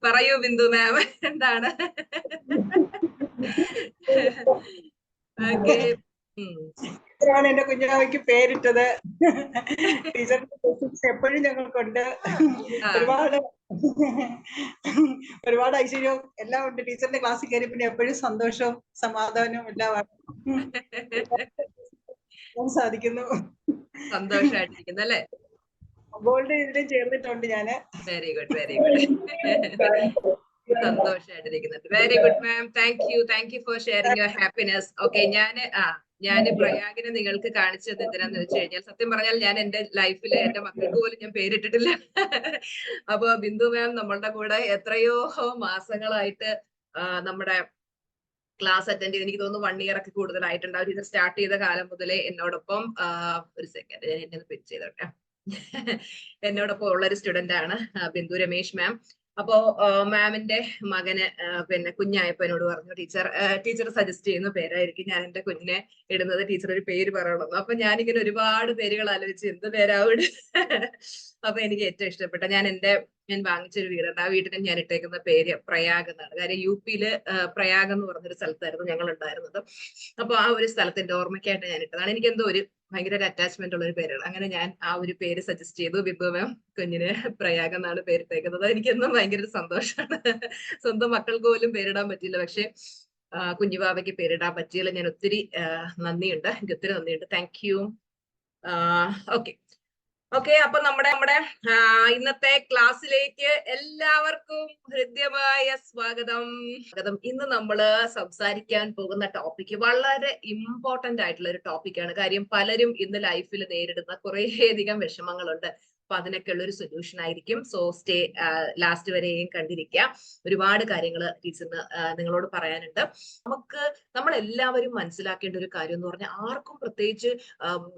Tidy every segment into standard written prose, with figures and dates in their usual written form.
പറയൂ ബിന്ദു മാം, എന്താണ്? ഓക്കെ. ാണ് എന്റെ കുഞ്ഞാവയ്ക്ക് പേരിട്ടത്. ടീച്ചറിന്റെ എപ്പോഴും ഞങ്ങൾക്കുണ്ട്. ഒരുപാട് ഐശ്വര്യവും എല്ലാം ഉണ്ട്. ടീച്ചറിന്റെ ക്ലാസ്സിൽ കയറി പിന്നെ എപ്പോഴും സന്തോഷവും സമാധാനവും എല്ലാമാണ് സാധിക്കുന്നു. സന്തോഷമായിട്ടിരിക്കുന്നു അല്ലേ? ഗോൾഡ് ഇതിലും ചേർന്നിട്ടുണ്ട് ഞാന്. Very good, very good. സന്തോഷമായിട്ടിരിക്കുന്നത്. Very good ma'am, thank you for sharing your happiness. Okay, ഞാന് പ്രയാഗിനെ നിങ്ങൾക്ക് കാണിച്ചത് എന്തിനാന്ന് വെച്ച് കഴിഞ്ഞാൽ, സത്യം പറഞ്ഞാൽ ഞാൻ എന്റെ ലൈഫിൽ എന്റെ മക്കൾക്ക് പോലും ഞാൻ പേരിട്ടിട്ടില്ല. അപ്പൊ ബിന്ദു മാം നമ്മളുടെ കൂടെ എത്രയോ മാസങ്ങളായിട്ട് നമ്മുടെ ക്ലാസ് അറ്റൻഡ് ചെയ്ത്, എനിക്ക് തോന്നുന്നു 1 year ഒക്കെ കൂടുതലായിട്ടുണ്ടാവും. ഇത് സ്റ്റാർട്ട് ചെയ്ത കാലം മുതലേ എന്നോടൊപ്പം ഒരു സെക്കൻഡ് ഞാൻ എന്നെ പിച്ച് ചെയ്തോട്ടെ. എന്നോടൊപ്പം ഉള്ളൊരു സ്റ്റുഡന്റ് ആണ് ബിന്ദു രമേശ് മാം. അപ്പോ മാമിന്റെ മകന് പിന്നെ കുഞ്ഞായപ്പോ എന്നോട് പറഞ്ഞു, ടീച്ചർ സജസ്റ്റ് ചെയ്യുന്ന പേരായിരിക്കും ഞാൻ എന്റെ കുഞ്ഞിനെ ഇടുന്നത്, ടീച്ചർ ഒരു പേര് പറയണമെന്ന്. അപ്പൊ ഞാനിങ്ങനെ ഒരുപാട് പേരുകൾ ആലോചിച്ച് എന്ത് പേരാവിടെ. അപ്പൊ എനിക്ക് ഏറ്റവും ഇഷ്ടപ്പെട്ട ഞാൻ വാങ്ങിച്ചൊരു വീടുണ്ട്, ആ വീട്ടിന് ഞാൻ ഇട്ടേക്കുന്ന പേര് പ്രയാഗ് എന്നാണ്. കാര്യം UP പ്രയാഗ് എന്ന് പറഞ്ഞൊരു സ്ഥലത്തായിരുന്നു ഞങ്ങൾ ഉണ്ടായിരുന്നത്. അപ്പൊ ആ ഒരു സ്ഥലത്തിന്റെ ഓർമ്മയ്ക്കായിട്ട് ഞാൻ ഇട്ടതാണ്. എനിക്ക് എന്തോ ഭയങ്കര ഒരു അറ്റാച്ച്മെന്റ് ഉള്ള ഒരു പേരാണ്. അങ്ങനെ ഞാൻ ആ ഒരു പേര് സജസ്റ്റ് ചെയ്തു. ബിന്ദു മാം കുഞ്ഞിന് പ്രയാഗ് എന്നാണ് പേരിട്ടേക്കുന്നത്. എനിക്കെന്നും ഭയങ്കര ഒരു സന്തോഷമാണ്. സ്വന്തം മക്കൾക്ക് പോലും പേരിടാൻ പറ്റില്ല, പക്ഷെ കുഞ്ഞുബാബയ്ക്ക് പേരിടാൻ പറ്റിയല്ലോ. ഞാൻ ഒത്തിരി നന്ദിയുണ്ട്, എനിക്ക് ഒത്തിരി നന്ദിയുണ്ട്. Thank you. ഓക്കെ, അപ്പൊ നമ്മുടെ ഇന്നത്തെ ക്ലാസ്സിലേക്ക് എല്ലാവർക്കും ഹൃദ്യമായ സ്വാഗതം. ഇന്ന് നമ്മൾ സംസാരിക്കാൻ പോകുന്ന ടോപ്പിക് വളരെ ഇമ്പോർട്ടന്റ് ആയിട്ടുള്ള ഒരു ടോപ്പിക്കാണ്. കാര്യം പലരും ഇന്ന് ലൈഫിൽ നേരിടുന്ന കുറേയധികം വിഷമങ്ങളുണ്ട്. അപ്പൊ അതിനൊക്കെയുള്ള ഒരു സൊല്യൂഷൻ ആയിരിക്കും. സോ സ്റ്റേ ലാസ്റ്റ് വരെയും കണ്ടിരിക്കുക. ഒരുപാട് കാര്യങ്ങൾ ടീച്ചറിന് നിങ്ങളോട് പറയാനുണ്ട്. നമ്മൾ എല്ലാവരും മനസ്സിലാക്കേണ്ട ഒരു കാര്യം എന്ന് പറഞ്ഞാൽ, ആർക്കും പ്രത്യേകിച്ച്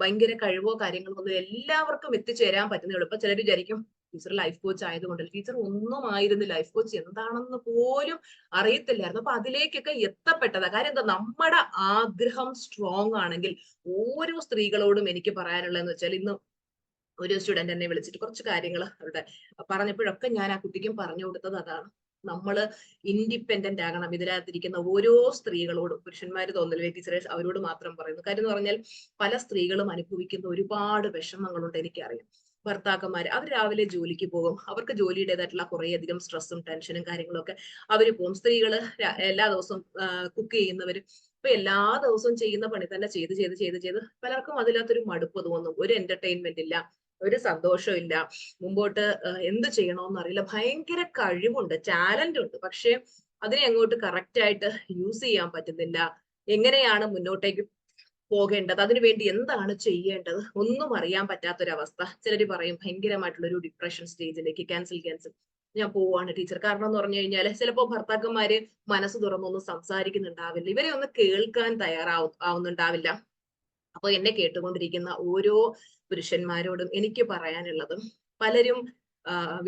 ഭയങ്കര കഴിവോ കാര്യങ്ങളോ ഒന്നും എല്ലാവർക്കും എത്തിച്ചേരാൻ പറ്റുന്നേ. ഇപ്പൊ ചിലർ വിചാരിക്കും ടീച്ചർ ലൈഫ് കോച്ച് ആയതുകൊണ്ട്. ടീച്ചർ ഒന്നും ആയിരുന്നു, ലൈഫ് കോച്ച് എന്താണെന്ന് പോലും അറിയത്തില്ലായിരുന്നു. അപ്പൊ അതിലേക്കൊക്കെ എത്തപ്പെട്ടതാ. കാര്യം എന്താ, നമ്മുടെ ആഗ്രഹം സ്ട്രോങ് ആണെങ്കിൽ ഓരോ സ്ത്രീകളോടും എനിക്ക് പറയാനുള്ളതെന്ന് വെച്ചാൽ, ഇന്ന് ഒരു സ്റ്റുഡന്റ് എന്നെ വിളിച്ചിട്ട് കുറച്ച് കാര്യങ്ങൾ അവരുടെ പറഞ്ഞപ്പോഴൊക്കെ ഞാൻ ആ കുട്ടിക്കും പറഞ്ഞു കൊടുത്തത് അതാണ്. നമ്മള് ഇൻഡിപെൻഡന്റ് ആകണം. ഇതിനകത്തിരിക്കുന്ന ഓരോ സ്ത്രീകളോടും, പുരുഷന്മാര് തോന്നല് ടീച്ചറെ അവരോട് മാത്രം പറയുന്നു. കാര്യം എന്ന് പറഞ്ഞാൽ പല സ്ത്രീകളും അനുഭവിക്കുന്ന ഒരുപാട് വിഷമങ്ങളുണ്ട്. എനിക്കറിയാം, ഭർത്താക്കന്മാര് അവർ രാവിലെ ജോലിക്ക് പോകും, അവർക്ക് ജോലിയുടേതായിട്ടുള്ള കുറേയധികം സ്ട്രെസ്സും ടെൻഷനും കാര്യങ്ങളും ഒക്കെ അവര് പോകും. സ്ത്രീകള് എല്ലാ ദിവസവും കുക്ക് ചെയ്യുന്നവര് ഇപ്പൊ എല്ലാ ദിവസവും ചെയ്യുന്ന പണി തന്നെ ചെയ്ത് പലർക്കും അതിനകത്തൊരു മടുപ്പ് തോന്നും. ഒരു എന്റർടൈൻമെന്റ് ഇല്ല, ഒരു സന്തോഷം ഇല്ല, മുമ്പോട്ട് എന്ത് ചെയ്യണമെന്ന് അറിയില്ല. ഭയങ്കര കഴിവുണ്ട്, ടാലന്റ് ഉണ്ട്, പക്ഷെ അതിനെ അങ്ങോട്ട് കറക്റ്റ് ആയിട്ട് യൂസ് ചെയ്യാൻ പറ്റുന്നില്ല. എങ്ങനെയാണ് മുന്നോട്ടേക്ക് പോകേണ്ടത്, അതിനുവേണ്ടി എന്താണ് ചെയ്യേണ്ടത് ഒന്നും അറിയാൻ പറ്റാത്തൊരവസ്ഥ. ചിലർ പറയും ഭയങ്കരമായിട്ടുള്ള ഒരു ഡിപ്രഷൻ സ്റ്റേജിലേക്ക്, ക്യാൻസൽ ഞാൻ പോവാണ് ടീച്ചർ. കാരണം എന്ന് പറഞ്ഞു കഴിഞ്ഞാൽ ചിലപ്പോ ഭർത്താക്കന്മാര് മനസ്സ് തുറന്നൊന്നും സംസാരിക്കുന്നുണ്ടാവില്ല, ഇവരെ ഒന്ന് കേൾക്കാൻ ആവുന്നുണ്ടാവില്ല. അപ്പൊ എന്നെ കേട്ടുകൊണ്ടിരിക്കുന്ന ഓരോ പുരുഷന്മാരോടും എനിക്ക് പറയാനുള്ളതും, പലരും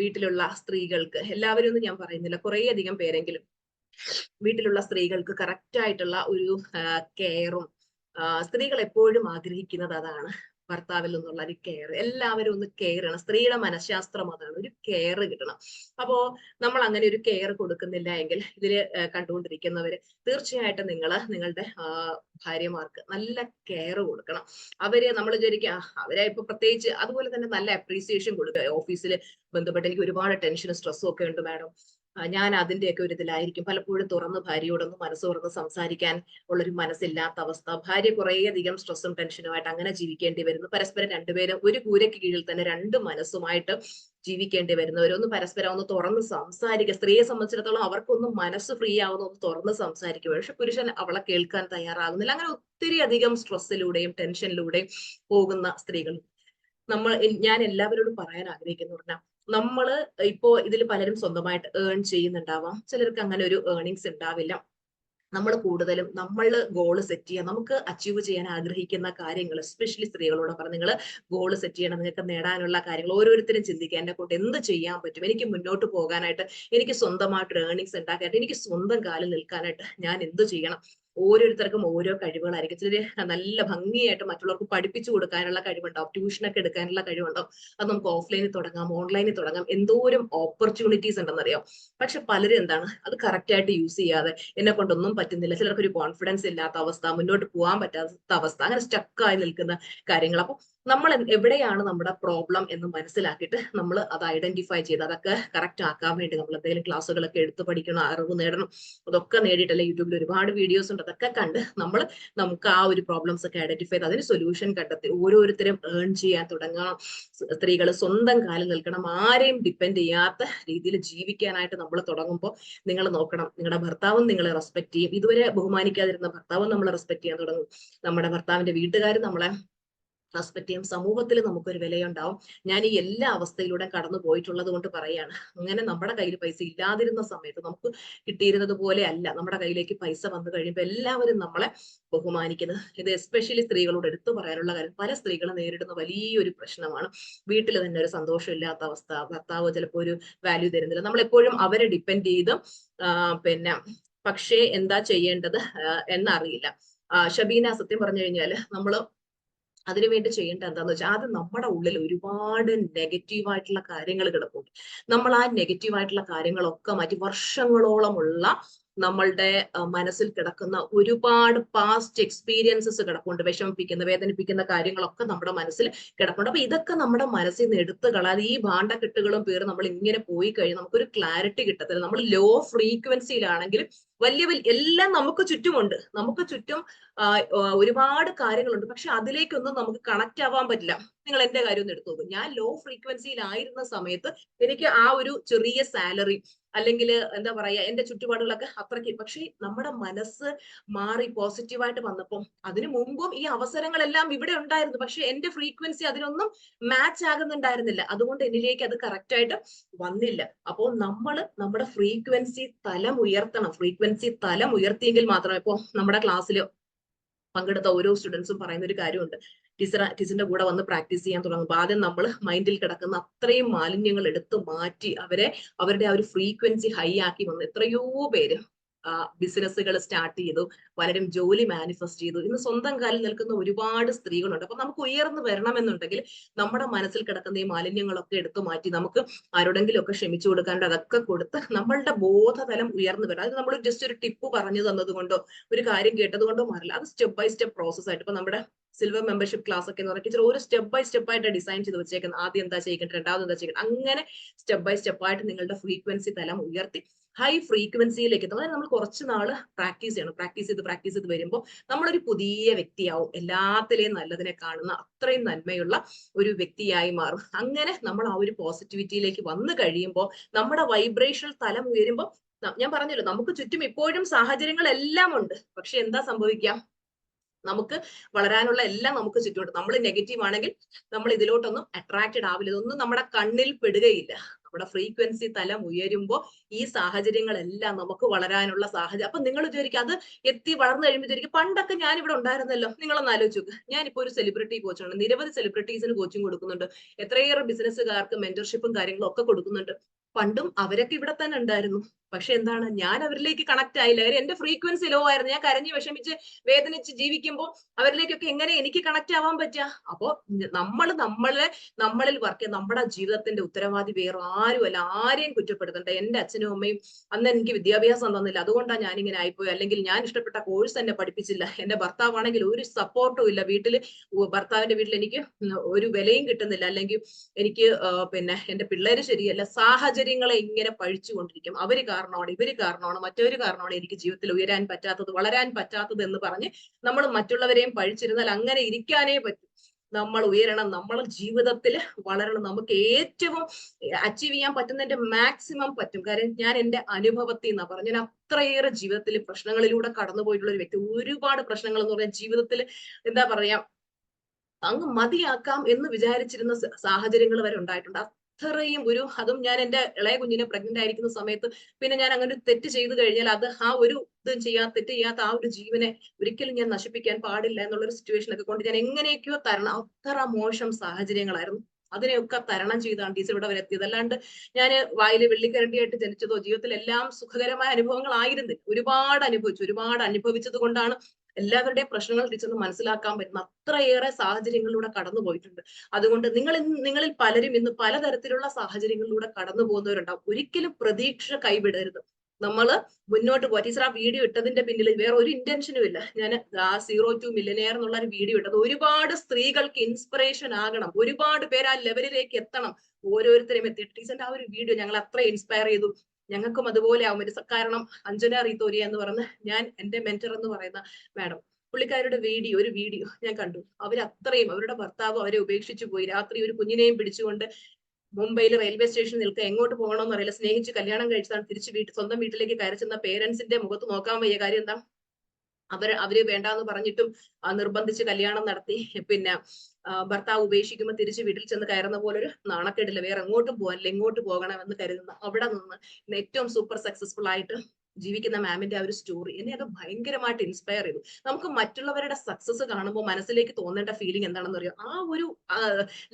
വീട്ടിലുള്ള സ്ത്രീകൾക്ക്, എല്ലാവരും ഒന്നും ഞാൻ പറയുന്നില്ല, കുറേയധികം പേരെങ്കിലും വീട്ടിലുള്ള സ്ത്രീകൾക്ക് കറക്റ്റ് ആയിട്ടുള്ള ഒരു കെയറും, സ്ത്രീകൾ എപ്പോഴും ആഗ്രഹിക്കുന്നത് അതാണ്, ഭർത്താവിൽ നിന്നുള്ള ഒരു കെയർ. എല്ലാവരും ഒന്ന് കെയർ ചെയ്യണം. സ്ത്രീയുടെ മനഃശാസ്ത്രം അതാണ്, ഒരു കെയർ കിട്ടണം. അപ്പോ നമ്മൾ അങ്ങനെ ഒരു കെയർ കൊടുക്കുന്നില്ല എങ്കിൽ ഇതില് കണ്ടുകൊണ്ടിരിക്കുന്നവര് തീർച്ചയായിട്ടും നിങ്ങളുടെ ഭാര്യമാർക്ക് നല്ല കെയർ കൊടുക്കണം. അവര് നമ്മൾ വിചാരിക്കുക അവരെ ഇപ്പൊ പ്രത്യേകിച്ച് അതുപോലെ തന്നെ നല്ല അപ്രീസിയേഷൻ കൊടുക്കുക. ഓഫീസിൽ ബന്ധപ്പെട്ട് എനിക്ക് ഒരുപാട് ടെൻഷനും സ്ട്രെസ്സും ഒക്കെ ഉണ്ട് മാഡം, ഞാൻ അതിന്റെയൊക്കെ ഒരു ഇതിലായിരിക്കും. പലപ്പോഴും തുറന്ന് ഭാര്യയോടൊന്ന് മനസ്സ് തുറന്ന് സംസാരിക്കാൻ ഉള്ളൊരു മനസ്സില്ലാത്ത അവസ്ഥ, ഭാര്യ കുറേയധികം സ്ട്രെസ്സും ടെൻഷനുമായിട്ട് അങ്ങനെ ജീവിക്കേണ്ടി വരുന്നു. പരസ്പരം രണ്ടുപേരും ഒരു കൂരയ്ക്ക് കീഴിൽ തന്നെ രണ്ട് മനസ്സുമായിട്ട് ജീവിക്കേണ്ടി വരുന്നവരൊന്ന് പരസ്പരം ഒന്ന് തുറന്ന് സംസാരിക്കുക. സ്ത്രീയെ സംബന്ധിച്ചിടത്തോളം അവർക്കൊന്നും മനസ്സ് ഫ്രീ ആവുന്ന ഒന്ന് തുറന്ന് സംസാരിക്കുക, പക്ഷെ പുരുഷൻ അവളെ കേൾക്കാൻ തയ്യാറാകുന്നില്ല. അങ്ങനെ ഒത്തിരി അധികം സ്ട്രെസ്സിലൂടെയും ടെൻഷനിലൂടെയും പോകുന്ന സ്ത്രീകൾ ഞാൻ എല്ലാവരോടും പറയാൻ ആഗ്രഹിക്കുന്നു പറഞ്ഞാൽ, നമ്മള് ഇപ്പോ ഇതിൽ പലരും സ്വന്തമായിട്ട് ഏൺ ചെയ്യുന്നുണ്ടാവാം, ചിലർക്ക് അങ്ങനെ ഒരു ഏർണിങ്സ് ഉണ്ടാവില്ല. നമ്മൾ കൂടുതലും ഗോള് സെറ്റ് ചെയ്യുക, നമുക്ക് അച്ചീവ് ചെയ്യാൻ ആഗ്രഹിക്കുന്ന കാര്യങ്ങൾ, എസ്പെഷ്യലി സ്ത്രീകളോട് പറഞ്ഞ് നിങ്ങൾ ഗോള് സെറ്റ് ചെയ്യണം. നിങ്ങൾക്ക് നേടാനുള്ള കാര്യങ്ങൾ ഓരോരുത്തരും ചിന്തിക്കുക, എന്നെ കൊണ്ട് എന്ത് ചെയ്യാൻ പറ്റും, എനിക്ക് മുന്നോട്ട് പോകാനായിട്ട്, എനിക്ക് സ്വന്തമായിട്ട് ഏർണിങ്സ് ഉണ്ടാക്കാനായിട്ട്, എനിക്ക് സ്വന്തം കാലിൽ നിൽക്കാനായിട്ട് ഞാൻ എന്ത് ചെയ്യണം. ഓരോരുത്തർക്കും ഓരോ കഴിവുകളായിരിക്കും. ചിലര് നല്ല ഭംഗിയായിട്ട് മറ്റുള്ളവർക്ക് പഠിപ്പിച്ചു കൊടുക്കാനുള്ള കഴിവുണ്ടാവും, ട്യൂഷനൊക്കെ എടുക്കാനുള്ള കഴിവുണ്ടാവും. അത് നമുക്ക് ഓഫ്ലൈനിൽ തുടങ്ങാം, ഓൺലൈനിൽ തുടങ്ങാം, എന്തോരം ഓപ്പർച്യൂണിറ്റീസ് ഉണ്ടെന്നറിയാം. പക്ഷെ പലരും എന്താണ് അത് കറക്റ്റ് ആയിട്ട് യൂസ് ചെയ്യാതെ എന്നെ കൊണ്ടൊന്നും പറ്റുന്നില്ല, ചിലർക്ക് ഒരു കോൺഫിഡൻസ് ഇല്ലാത്ത അവസ്ഥ, മുന്നോട്ട് പോകാൻ പറ്റാത്ത അവസ്ഥ, അങ്ങനെ സ്റ്റക്കായി നിൽക്കുന്ന കാര്യങ്ങൾ. അപ്പൊ നമ്മൾ എവിടെയാണ് നമ്മുടെ പ്രോബ്ലം എന്ന് മനസ്സിലാക്കിയിട്ട് നമ്മൾ അത് ഐഡന്റിഫൈ ചെയ്ത് അതൊക്കെ കറക്റ്റ് ആക്കാൻ വേണ്ടി നമ്മൾ എന്തെങ്കിലും ക്ലാസ്സുകളൊക്കെ എടുത്ത് പഠിക്കണം, അറിവ് നേടണം. അതൊക്കെ നേടിയിട്ടല്ലേ യൂട്യൂബിൽ ഒരുപാട് വീഡിയോസ് ഉണ്ട്, അതൊക്കെ കണ്ട് നമുക്ക് ആ ഒരു പ്രോബ്ലംസ് ഒക്കെ ഐഡന്റിഫൈ ചെയ്ത് അതിന് സൊല്യൂഷൻ കണ്ടെത്തി ഓരോരുത്തരും ഏൺ ചെയ്യാൻ തുടങ്ങണം. സ്ത്രീകൾ സ്വന്തം കാലിൽ നിൽക്കണം, ആരെയും ഡിപ്പെൻഡ് ചെയ്യാത്ത രീതിയിൽ ജീവിക്കാനായിട്ട് നമ്മൾ തുടങ്ങുമ്പോൾ നിങ്ങൾ നോക്കണം, നിങ്ങളുടെ ഭർത്താവും നിങ്ങളെ റെസ്പെക്ട് ചെയ്യും. ഇതുവരെ ബഹുമാനിക്കാതിരുന്ന ഭർത്താവും നമ്മളെ റെസ്പെക്ട് ചെയ്യാൻ തുടങ്ങും, നമ്മുടെ ഭർത്താവിന്റെ വീട്ടുകാർ നമ്മളെ റെസ്പെക്ട് ചെയ്യും, സമൂഹത്തിൽ നമുക്കൊരു വിലയുണ്ടാവും. ഞാൻ ഈ എല്ലാ അവസ്ഥയിലൂടെ കടന്നു പോയിട്ടുള്ളത് കൊണ്ട് പറയാണ്, അങ്ങനെ നമ്മുടെ കയ്യിൽ പൈസ ഇല്ലാതിരുന്ന സമയത്ത് നമുക്ക് കിട്ടിയിരുന്നത് പോലെ അല്ല നമ്മുടെ കയ്യിലേക്ക് പൈസ വന്നു കഴിയുമ്പോൾ എല്ലാവരും നമ്മളെ ബഹുമാനിക്കുന്നത്. ഇത് എസ്പെഷ്യലി സ്ത്രീകളോട് എടുത്തു പറയാനുള്ള കാര്യം, പല സ്ത്രീകളും നേരിടുന്ന വലിയൊരു പ്രശ്നമാണ്. വീട്ടിൽ തന്നെ ഒരു സന്തോഷമില്ലാത്ത അവസ്ഥ, ഭർത്താവ് ചിലപ്പോൾ ഒരു വാല്യൂ തരുന്നില്ല, നമ്മളെപ്പോഴും അവരെ ഡിപ്പെൻഡ് ചെയ്ത് പിന്നെ പക്ഷേ എന്താ ചെയ്യേണ്ടത് എന്നറിയില്ല. ഷബീന, സത്യം പറഞ്ഞു കഴിഞ്ഞാല് നമ്മള് അതിനുവേണ്ടി ചെയ്യേണ്ട എന്താന്ന് വെച്ചാൽ ആദ്യം നമ്മുടെ ഉള്ളിൽ ഒരുപാട് നെഗറ്റീവായിട്ടുള്ള കാര്യങ്ങൾ കിടപ്പുണ്ട്. നമ്മൾ ആ നെഗറ്റീവായിട്ടുള്ള കാര്യങ്ങളൊക്കെ മാറ്റി വർഷങ്ങളോളമുള്ള നമ്മളുടെ മനസ്സിൽ കിടക്കുന്ന ഒരുപാട് പാസ്റ്റ് എക്സ്പീരിയൻസസ് കിടപ്പുണ്ട്, വിഷമിപ്പിക്കുന്ന വേദനിപ്പിക്കുന്ന കാര്യങ്ങളൊക്കെ നമ്മുടെ മനസ്സിൽ കിടപ്പുണ്ട്. അപ്പൊ ഇതൊക്കെ നമ്മുടെ മനസ്സിൽ നിന്ന് എടുത്തു കളയാതെ ഈ ഭാണ്ഡക്കെട്ടുകളും പേര് നമ്മൾ ഇങ്ങനെ പോയി കഴിഞ്ഞാൽ നമുക്കൊരു ക്ലാരിറ്റി കിട്ടത്തില്ല. നമ്മൾ ലോ ഫ്രീക്വൻസിയിലാണെങ്കിൽ വലിയ എല്ലാം നമുക്ക് ചുറ്റുമുണ്ട്, നമുക്ക് ചുറ്റും ഒരുപാട് കാര്യങ്ങളുണ്ട്, പക്ഷെ അതിലേക്കൊന്നും നമുക്ക് കണക്ട് ആവാൻ പറ്റില്ല. നിങ്ങൾ എന്റെ കാര്യം ഒന്ന് എടുത്തു നോക്കും, ഞാൻ ലോ ഫ്രീക്വൻസിയിലായിരുന്ന സമയത്ത് എനിക്ക് ആ ഒരു ചെറിയ സാലറി അല്ലെങ്കിൽ എന്താ പറയാ എന്റെ ചുറ്റുപാടുകളൊക്കെ അത്രയ്ക്ക്, പക്ഷെ നമ്മുടെ മനസ്സ് മാറി പോസിറ്റീവായിട്ട് വന്നപ്പം അതിനു മുമ്പും ഈ അവസരങ്ങളെല്ലാം ഇവിടെ ഉണ്ടായിരുന്നു, പക്ഷെ എന്റെ ഫ്രീക്വൻസി അതിനൊന്നും മാച്ച് ആകുന്നുണ്ടായിരുന്നില്ല, അതുകൊണ്ട് എന്നിലേക്ക് അത് കറക്റ്റ് ആയിട്ട് വന്നില്ല. അപ്പോൾ നമ്മൾ നമ്മുടെ ഫ്രീക്വൻസി തലം ഉയർത്തണം. ഫ്രീക്വൻസി തലം ഉയർത്തിയെങ്കിൽ മാത്രമേ, ഇപ്പൊ നമ്മുടെ ക്ലാസ്സിൽ പങ്കെടുത്ത ഓരോ സ്റ്റുഡൻസും പറയുന്ന ഒരു കാര്യമുണ്ട്, ടീച്ചറിന്റെ കൂടെ വന്ന് പ്രാക്ടീസ് ചെയ്യാൻ തുടങ്ങുമ്പോൾ ആദ്യം നമ്മൾ മൈൻഡിൽ കിടക്കുന്ന അത്രയും മാലിന്യങ്ങൾ എടുത്തു മാറ്റി അവരുടെ ആ ഒരു ഫ്രീക്വൻസി ഹൈ ആക്കി വന്ന് എത്രയോ പേര് ബിസിനസ്സുകൾ സ്റ്റാർട്ട് ചെയ്തു, പലരും ജോലി മാനിഫെസ്റ്റ് ചെയ്തു. ഇന്ന് സ്വന്തം കാലിൽ നിൽക്കുന്ന ഒരുപാട് സ്ത്രീകളുണ്ട്. അപ്പൊ നമുക്ക് ഉയർന്നു വരണമെന്നുണ്ടെങ്കിൽ നമ്മുടെ മനസ്സിൽ കിടക്കുന്ന ഈ മാലിന്യങ്ങളൊക്കെ എടുത്തു മാറ്റി നമുക്ക് ആരോടെങ്കിലും ഒക്കെ ക്ഷമിച്ചു കൊടുക്കാണ്ട് അതൊക്കെ കൊടുത്ത് നമ്മളുടെ ബോധതലം ഉയർന്നു വരാം. അത് നമ്മൾ ജസ്റ്റ് ഒരു ടിപ്പ് പറഞ്ഞു തന്നത് കൊണ്ടോ ഒരു കാര്യം കേട്ടത് കൊണ്ടോ മാറില്ല, അത് സ്റ്റെപ്പ് ബൈ സ്റ്റെപ്പ് പ്രോസസ് ആയിട്ട്. ഇപ്പൊ നമ്മുടെ സിൽവർ മെമ്പർഷിപ്പ് ക്ലാസ് ഒക്കെ എന്ന് പറഞ്ഞാൽ ടീച്ചർ ഒരു സ്റ്റെപ്പ് ബൈ സ്റ്റെപ്പ് ആയിട്ട് ഡിസൈൻ ചെയ്ത് വെച്ചേക്കുന്നത്. ആദ്യം എന്താ ചെയ്യേണ്ടത്, രണ്ടാമത് എന്താ ചെയ്യേണ്ടത്, അങ്ങനെ സ്റ്റെപ്പ് ബൈ സ്റ്റെപ്പ് ആയിട്ട് നിങ്ങളുടെ ഫ്രീക്വൻസി തലം ഉയർത്തി ഹൈ ഫ്രീക്വൻസിയിലേക്ക് എത്തും. അതായത് നമ്മൾ കുറച്ച് നാള് പ്രാക്ടീസ് ചെയ്യണം. പ്രാക്ടീസ് ചെയ്ത് വരുമ്പോൾ നമ്മളൊരു പുതിയ വ്യക്തിയാവും, എല്ലാത്തിലെയും നല്ലതിനെ കാണുന്ന അത്രയും നന്മയുള്ള ഒരു വ്യക്തിയായി മാറും. അങ്ങനെ നമ്മൾ ആ ഒരു പോസിറ്റിവിറ്റിയിലേക്ക് വന്നു കഴിയുമ്പോൾ നമ്മുടെ വൈബ്രേഷണൽ തലം ഉയരുമ്പോൾ, ഞാൻ പറഞ്ഞല്ലോ നമുക്ക് ചുറ്റും ഇപ്പോഴും സാഹചര്യങ്ങളെല്ലാം ഉണ്ട്, പക്ഷെ എന്താ സംഭവിക്കാം, നമുക്ക് വളരാനുള്ള എല്ലാം നമുക്ക് ചുറ്റുമുണ്ട്. നമ്മൾ നെഗറ്റീവ് ആണെങ്കിൽ നമ്മൾ ഇതിലോട്ടൊന്നും അട്രാക്റ്റഡ് ആവില്ല, ഇതൊന്നും നമ്മുടെ കണ്ണിൽ പെടുകയില്ല. നമ്മുടെ ഫ്രീക്വൻസി തലം ഉയരുമ്പോൾ ഈ സാഹചര്യങ്ങളെല്ലാം നമുക്ക് വളരാനുള്ള സാഹചര്യം. അപ്പൊ നിങ്ങൾ വിചാരിക്കും അത് വളർന്നു കഴിയുമ്പോൾ വിചാരിക്കും പണ്ടൊക്കെ ഞാൻ ഇവിടെ ഉണ്ടായിരുന്നല്ലോ. നിങ്ങളൊന്ന് ആലോചിച്ച് നോക്ക്, ഞാനിപ്പോ ഒരു സെലിബ്രിറ്റി കോച്ചാണ്, നിരവധി സെലിബ്രിറ്റീസിന് കോച്ചിങ് കൊടുക്കുന്നുണ്ട്, എത്രയേറെ ബിസിനസ്സുകാർക്ക് മെന്റർഷിപ്പും കാര്യങ്ങളും ഒക്കെ കൊടുക്കുന്നുണ്ട്. പണ്ടും അവരൊക്കെ ഇവിടെ തന്നെ ഉണ്ടായിരുന്നു, പക്ഷെ എന്താണ്, ഞാൻ അവരിലേക്ക് കണക്ട് ആയില്ല. എന്റെ ഫ്രീക്വൻസി ലോ ആയിരുന്നു. ഞാൻ കരഞ്ഞ് വിഷമിച്ച് വേദനിച്ച് ജീവിക്കുമ്പോൾ അവരിലേക്കൊക്കെ എങ്ങനെ എനിക്ക് കണക്ട് ആവാൻ പറ്റുക? അപ്പോ നമ്മളിൽ വർക്ക് ചെയ്യുന്ന നമ്മുടെ ജീവിതത്തിന്റെ ഉത്തരവാദി വേറെ ആരുമല്ല. ആരെയും കുറ്റപ്പെടുത്തണ്ട. എന്റെ അച്ഛനും അമ്മയും അന്ന് എനിക്ക് വിദ്യാഭ്യാസം തന്നില്ല, അതുകൊണ്ടാണ് ഞാൻ ഇങ്ങനെ ആയിപ്പോയി, അല്ലെങ്കിൽ ഞാൻ ഇഷ്ടപ്പെട്ട കോഴ്സ് എന്നെ പഠിപ്പിച്ചില്ല, എന്റെ ഭർത്താവാണെങ്കിൽ ഒരു സപ്പോർട്ടും ഇല്ല, ഭർത്താവിന്റെ വീട്ടിൽ എനിക്ക് ഒരു വിലയും കിട്ടുന്നില്ല, അല്ലെങ്കിൽ എനിക്ക് പിന്നെ എന്റെ പിള്ളേര് ശരിയല്ല. സാഹചര്യങ്ങളെ ഇങ്ങനെ പഴിച്ചുകൊണ്ടിരിക്കും. അവര് കാരണമാണ്, ഇവര് കാരണമാണ്, മറ്റൊരു കാരണമാണ് എനിക്ക് ജീവിതത്തിൽ ഉയരാൻ പറ്റാത്തത്, വളരാൻ പറ്റാത്തത് എന്ന് പറഞ്ഞ് നമ്മൾ മറ്റുള്ളവരെയും പഴിച്ചിരുന്നാൽ അങ്ങനെ ഇരിക്കാനേ പറ്റും. നമ്മൾ ഉയരണം, നമ്മൾ ജീവിതത്തിൽ വളരണം, നമുക്ക് ഏറ്റവും അച്ചീവ് ചെയ്യാൻ പറ്റുന്നതിന്റെ മാക്സിമം പറ്റും. കാര്യം ഞാൻ എന്റെ അനുഭവത്തിൽ നിന്നാ പറഞ്ഞു, ഞാൻ അത്രയേറെ ജീവിതത്തിൽ പ്രശ്നങ്ങളിലൂടെ കടന്നുപോയിട്ടുള്ള ഒരു വ്യക്തി. ഒരുപാട് പ്രശ്നങ്ങൾ എന്ന് പറഞ്ഞാൽ ജീവിതത്തിൽ എന്താ പറയാ അങ്ങ് മതിയാക്കാം എന്ന് വിചാരിച്ചിരുന്ന സാഹചര്യങ്ങൾ വരെ ഉണ്ടായിട്ടുണ്ട്. അത്രയും അതും ഞാൻ എന്റെ ഇളയ കുഞ്ഞിനെ പ്രഗ്നന്റ് ആയിരിക്കുന്ന സമയത്ത് പിന്നെ ഞാൻ അങ്ങനെ ഒരു തെറ്റ് ചെയ്തു കഴിഞ്ഞാൽ അത് ആ ഒരു തെറ്റ് ചെയ്യാത്ത ആ ഒരു ജീവനെ ഒരിക്കലും ഞാൻ നശിപ്പിക്കാൻ പാടില്ല എന്നുള്ള ഒരു സിറ്റുവേഷൻ ഒക്കെ കൊണ്ട് ഞാൻ എങ്ങനെയൊക്കെയോ തരണം. അത്ര മോശം സാഹചര്യങ്ങളായിരുന്നു. അതിനെയൊക്കെ തരണം ചെയ്താണ് ടീച്ചർ ഇവിടെ വരെ എത്തിയത്. അല്ലാണ്ട് ഞാൻ വായില് വെള്ളിക്കരണ്ടിയായിട്ട് ജനിച്ചതോ ജീവിതത്തിൽ എല്ലാം സുഖകരമായ അനുഭവങ്ങളായിരുന്നില്ല. ഒരുപാട് അനുഭവിച്ചത് കൊണ്ടാണ് എല്ലാവരുടെയും പ്രശ്നങ്ങൾ ടീച്ചറിന് മനസ്സിലാക്കാൻ പറ്റുന്ന അത്രയേറെ സാഹചര്യങ്ങളിലൂടെ കടന്നു പോയിട്ടുണ്ട്. അതുകൊണ്ട് നിങ്ങളിൽ പലരും ഇന്ന് പലതരത്തിലുള്ള സാഹചര്യങ്ങളിലൂടെ കടന്നു പോകുന്നവരുണ്ടാവും. ഒരിക്കലും പ്രതീക്ഷ കൈവിടരുത്. നമ്മള് മുന്നോട്ട് പോവാ. ടീച്ചർ ആ വീഡിയോ ഇട്ടതിന്റെ പിന്നിൽ വേറെ ഒരു ഇന്റൻഷനും ഇല്ല. ഞാൻ ആ 0 to Millionaire എന്നുള്ള ഒരു വീഡിയോ ഇട്ടത് ഒരുപാട് സ്ത്രീകൾക്ക് ഇൻസ്പിറേഷൻ ആകണം, ഒരുപാട് പേര് ആ ലെവലിലേക്ക് എത്തണം, ഓരോരുത്തരും എത്തിയിട്ട് ടീച്ചറിന്റെ ആ ഒരു വീഡിയോ ഞങ്ങൾ അത്ര ഇൻസ്പയർ ചെയ്തു. ഞങ്ങൾക്കും അതുപോലെ ആവും. കാരണം അഞ്ജന റീത്തോരിയ എന്ന് പറയുന്ന എന്റെ മെന്റർ എന്ന് പറയുന്ന മാഡം, പുള്ളിക്കാരുടെ ഒരു വീഡിയോ ഞാൻ കണ്ടു. അവരത്രയും അവരുടെ ഭർത്താവ് അവരെ ഉപേക്ഷിച്ചു പോയി, രാത്രി ഒരു കുഞ്ഞിനെയും പിടിച്ചുകൊണ്ട് മുംബൈയിൽ റെയിൽവേ സ്റ്റേഷനിൽ നിൽക്കുക, എങ്ങോട്ട് പോകണമെന്ന് അറിയില്ല, സ്നേഹിച്ച് കല്യാണം കഴിച്ചതാണ്, തിരിച്ച് സ്വന്തം വീട്ടിലേക്ക് കയറി ചെന്ന പേരൻസിന്റെ മുഖത്ത് നോക്കാൻ വയ്യ. കാര്യം എന്താ, അവര് വേണ്ടാന്ന് പറഞ്ഞിട്ടും നിർബന്ധിച്ച് കല്യാണം നടത്തി. പിന്നെ ഭർത്താവ് ഉപേക്ഷിക്കുമ്പോൾ തിരിച്ച് വീട്ടിൽ ചെന്ന് കയറുന്ന പോലെ ഒരു നാണക്കേടില്ല, വേറെ എങ്ങോട്ടും പോകാനില്ല, എങ്ങോട്ട് പോകണമെന്ന് കരുതുന്ന അവിടെ നിന്ന് ഏറ്റവും സൂപ്പർ സക്സസ്ഫുൾ ആയിട്ട് ജീവിക്കുന്ന മാമിന്റെ ആ ഒരു സ്റ്റോറി എന്നെ അത് ഭയങ്കരമായിട്ട് ഇൻസ്പയർ ചെയ്തു. നമുക്ക് മറ്റുള്ളവരുടെ സക്സസ് കാണുമ്പോൾ മനസ്സിലേക്ക് തോന്നേണ്ട ഫീലിംഗ് എന്താണെന്ന് അറിയാം. ആ ഒരു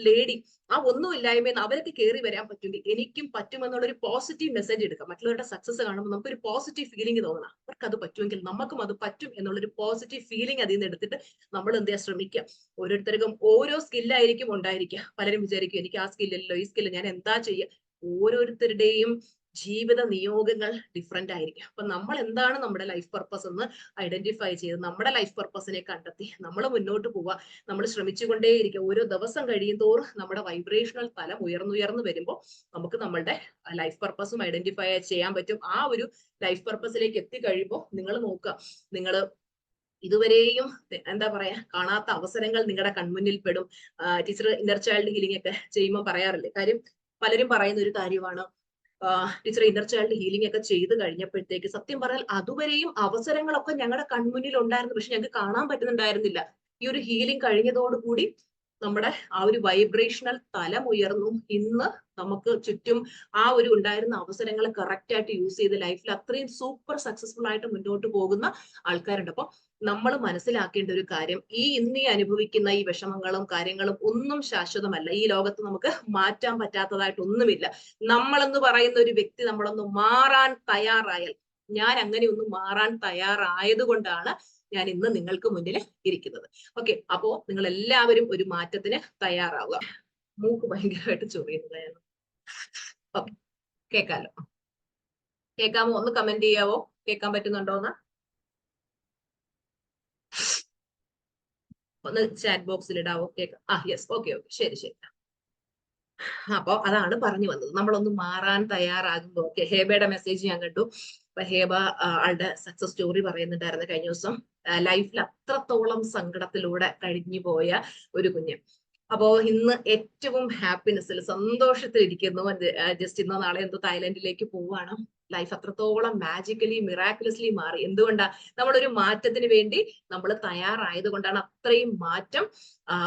ലേഡി ആ ഒന്നുമില്ലായ്മയെന്ന് അവർക്ക് കയറി വരാൻ പറ്റുമെങ്കിൽ എനിക്കും പറ്റുമെന്നുള്ളൊരു പോസിറ്റീവ് മെസ്സേജ് എടുക്കാം. മറ്റുള്ളവരുടെ സക്സസ് കാണുമ്പോൾ നമുക്കൊരു പോസിറ്റീവ് ഫീലിംഗ് തോന്നണം, അവർക്ക് അത് പറ്റുമെങ്കിൽ നമുക്കും അത് പറ്റും എന്നുള്ളൊരു പോസിറ്റീവ് ഫീലിംഗ് അതിൽ നിന്ന് എടുത്തിട്ട് നമ്മൾ എന്ത് ചെയ്യാൻ ശ്രമിക്കാം. ഓരോരുത്തർക്കും ഓരോ സ്കില്ലായിരിക്കും ഉണ്ടായിരിക്കുക. പലരും വിചാരിക്കും എനിക്ക് ആ സ്കില്ലല്ലോ, ഈ സ്കില്ല് ഞാൻ എന്താ ചെയ്യുക. ഓരോരുത്തരുടെയും ജീവിത നിയോഗങ്ങൾ ഡിഫറെന്റ് ആയിരിക്കും. അപ്പൊ നമ്മൾ എന്താണ് നമ്മുടെ ലൈഫ് പർപ്പസ് എന്ന് ഐഡന്റിഫൈ ചെയ്ത് നമ്മുടെ ലൈഫ് പർപ്പസിനെ കണ്ടെത്തി നമ്മൾ മുന്നോട്ട് പോവുക. നമ്മൾ ശ്രമിച്ചുകൊണ്ടേയിരിക്കുക. ഓരോ ദിവസം കഴിയും തോറും നമ്മുടെ വൈബ്രേഷണൽ തലം ഉയർന്നുയർന്നു വരുമ്പോൾ നമുക്ക് നമ്മളുടെ ലൈഫ് പർപ്പസും ഐഡന്റിഫൈ ചെയ്യാൻ പറ്റും. ആ ഒരു ലൈഫ് പർപ്പസിലേക്ക് എത്തിക്കഴിയുമ്പോൾ നിങ്ങൾ നോക്കുക, നിങ്ങൾ ഇതുവരെയും എന്താ പറയാ കാണാത്ത അവസരങ്ങൾ നിങ്ങളുടെ കൺമുന്നിൽ പെടും. ടീച്ചർ ഇന്നർ ചൈൽഡ് ഹീലിംഗ് ഒക്കെ ചെയ്യുമ്പോൾ പറയാറില്ലേ, കാര്യം പലരും പറയുന്ന ഒരു കാര്യമാണ്, ടീച്ചർ ഇന്നർ ചൈൽഡ് ഹീലിംഗ് ഒക്കെ ചെയ്ത് കഴിഞ്ഞപ്പോഴത്തേക്ക് സത്യം പറഞ്ഞാൽ അതുവരെയും അവസരങ്ങളൊക്കെ ഞങ്ങളുടെ കൺമുന്നിൽ ഉണ്ടായിരുന്നു, പക്ഷെ ഞങ്ങൾക്ക് കാണാൻ പറ്റുന്നുണ്ടായിരുന്നില്ല. ഈ ഒരു ഹീലിംഗ് കഴിഞ്ഞതോടുകൂടി നമ്മുടെ ആ ഒരു വൈബ്രേഷണൽ തലം ഉയർന്നു. ഇന്ന് നമുക്ക് ചുറ്റും ആ ഒരു ഉണ്ടായിരുന്ന അവസരങ്ങൾ കറക്റ്റ് ആയിട്ട് യൂസ് ചെയ്ത് ലൈഫിൽ അത്രയും സൂപ്പർ സക്സസ്ഫുൾ ആയിട്ട് മുന്നോട്ട് പോകുന്ന ആൾക്കാരുണ്ട്. അപ്പൊ നമ്മൾ മനസ്സിലാക്കേണ്ട ഒരു കാര്യം, ഇന്ന് അനുഭവിക്കുന്ന ഈ വിഷമങ്ങളും കാര്യങ്ങളും ഒന്നും ശാശ്വതമല്ല. ഈ ലോകത്ത് നമുക്ക് മാറ്റാൻ പറ്റാത്തതായിട്ടൊന്നുമില്ല. നമ്മളെന്ന് പറയുന്ന ഒരു വ്യക്തി നമ്മളൊന്ന് മാറാൻ തയ്യാറായാൽ, ഞാൻ അങ്ങനെ ഒന്ന് മാറാൻ തയ്യാറായത് കൊണ്ടാണ് ഞാൻ ഇന്ന് നിങ്ങൾക്ക് മുന്നിൽ ഇരിക്കുന്നത്. ഓക്കെ, അപ്പോ നിങ്ങൾ എല്ലാവരും ഒരു മാറ്റത്തിന് തയ്യാറാവുക. മൂക്ക് ഭയങ്കരമായിട്ട് ചൊറിയുന്നതായിരുന്നു. ഓക്കെ, കേൾക്കാലോ? കേൾക്കാമോ? ഒന്ന് കമന്റ് ചെയ്യാവോ, കേൾക്കാൻ പറ്റുന്നുണ്ടോന്ന്? ഒന്ന് ചാറ്റ് ബോക്സിൽ ഇടാവോ? കേൾക്കാം. യെസ്, ഓക്കെ, ശരി. അപ്പൊ അതാണ് പറഞ്ഞു വന്നത്, നമ്മളൊന്ന് മാറാൻ തയ്യാറാകുമ്പോ. ഓക്കെ, ഹേബയുടെ മെസ്സേജ് ഞാൻ കണ്ടു. അപ്പൊ ഹേബ ആളുടെ സക്സസ് സ്റ്റോറി പറയുന്നുണ്ടായിരുന്നു കഴിഞ്ഞ ദിവസം. ലൈഫിൽ അത്രത്തോളം സങ്കടത്തിലൂടെ കഴിഞ്ഞു പോയ ഒരു കുഞ്ഞ്. അപ്പോ ഇന്ന് ഏറ്റവും ഹാപ്പിനെസ്സിൽ സന്തോഷത്തിൽ ഇരിക്കുന്നു. ജസ്റ്റ് ഇന്നോ നാളെ എന്തോ തായ്ലൻഡിലേക്ക് പോവാണ്. ലൈഫ് അത്രത്തോളം മാജിക്കലി മിറാക്കുലസ്ലി മാറി. എന്തുകൊണ്ടാ? നമ്മളൊരു മാറ്റത്തിന് വേണ്ടി നമ്മൾ തയ്യാറായത് കൊണ്ടാണ് അത്രയും മാറ്റം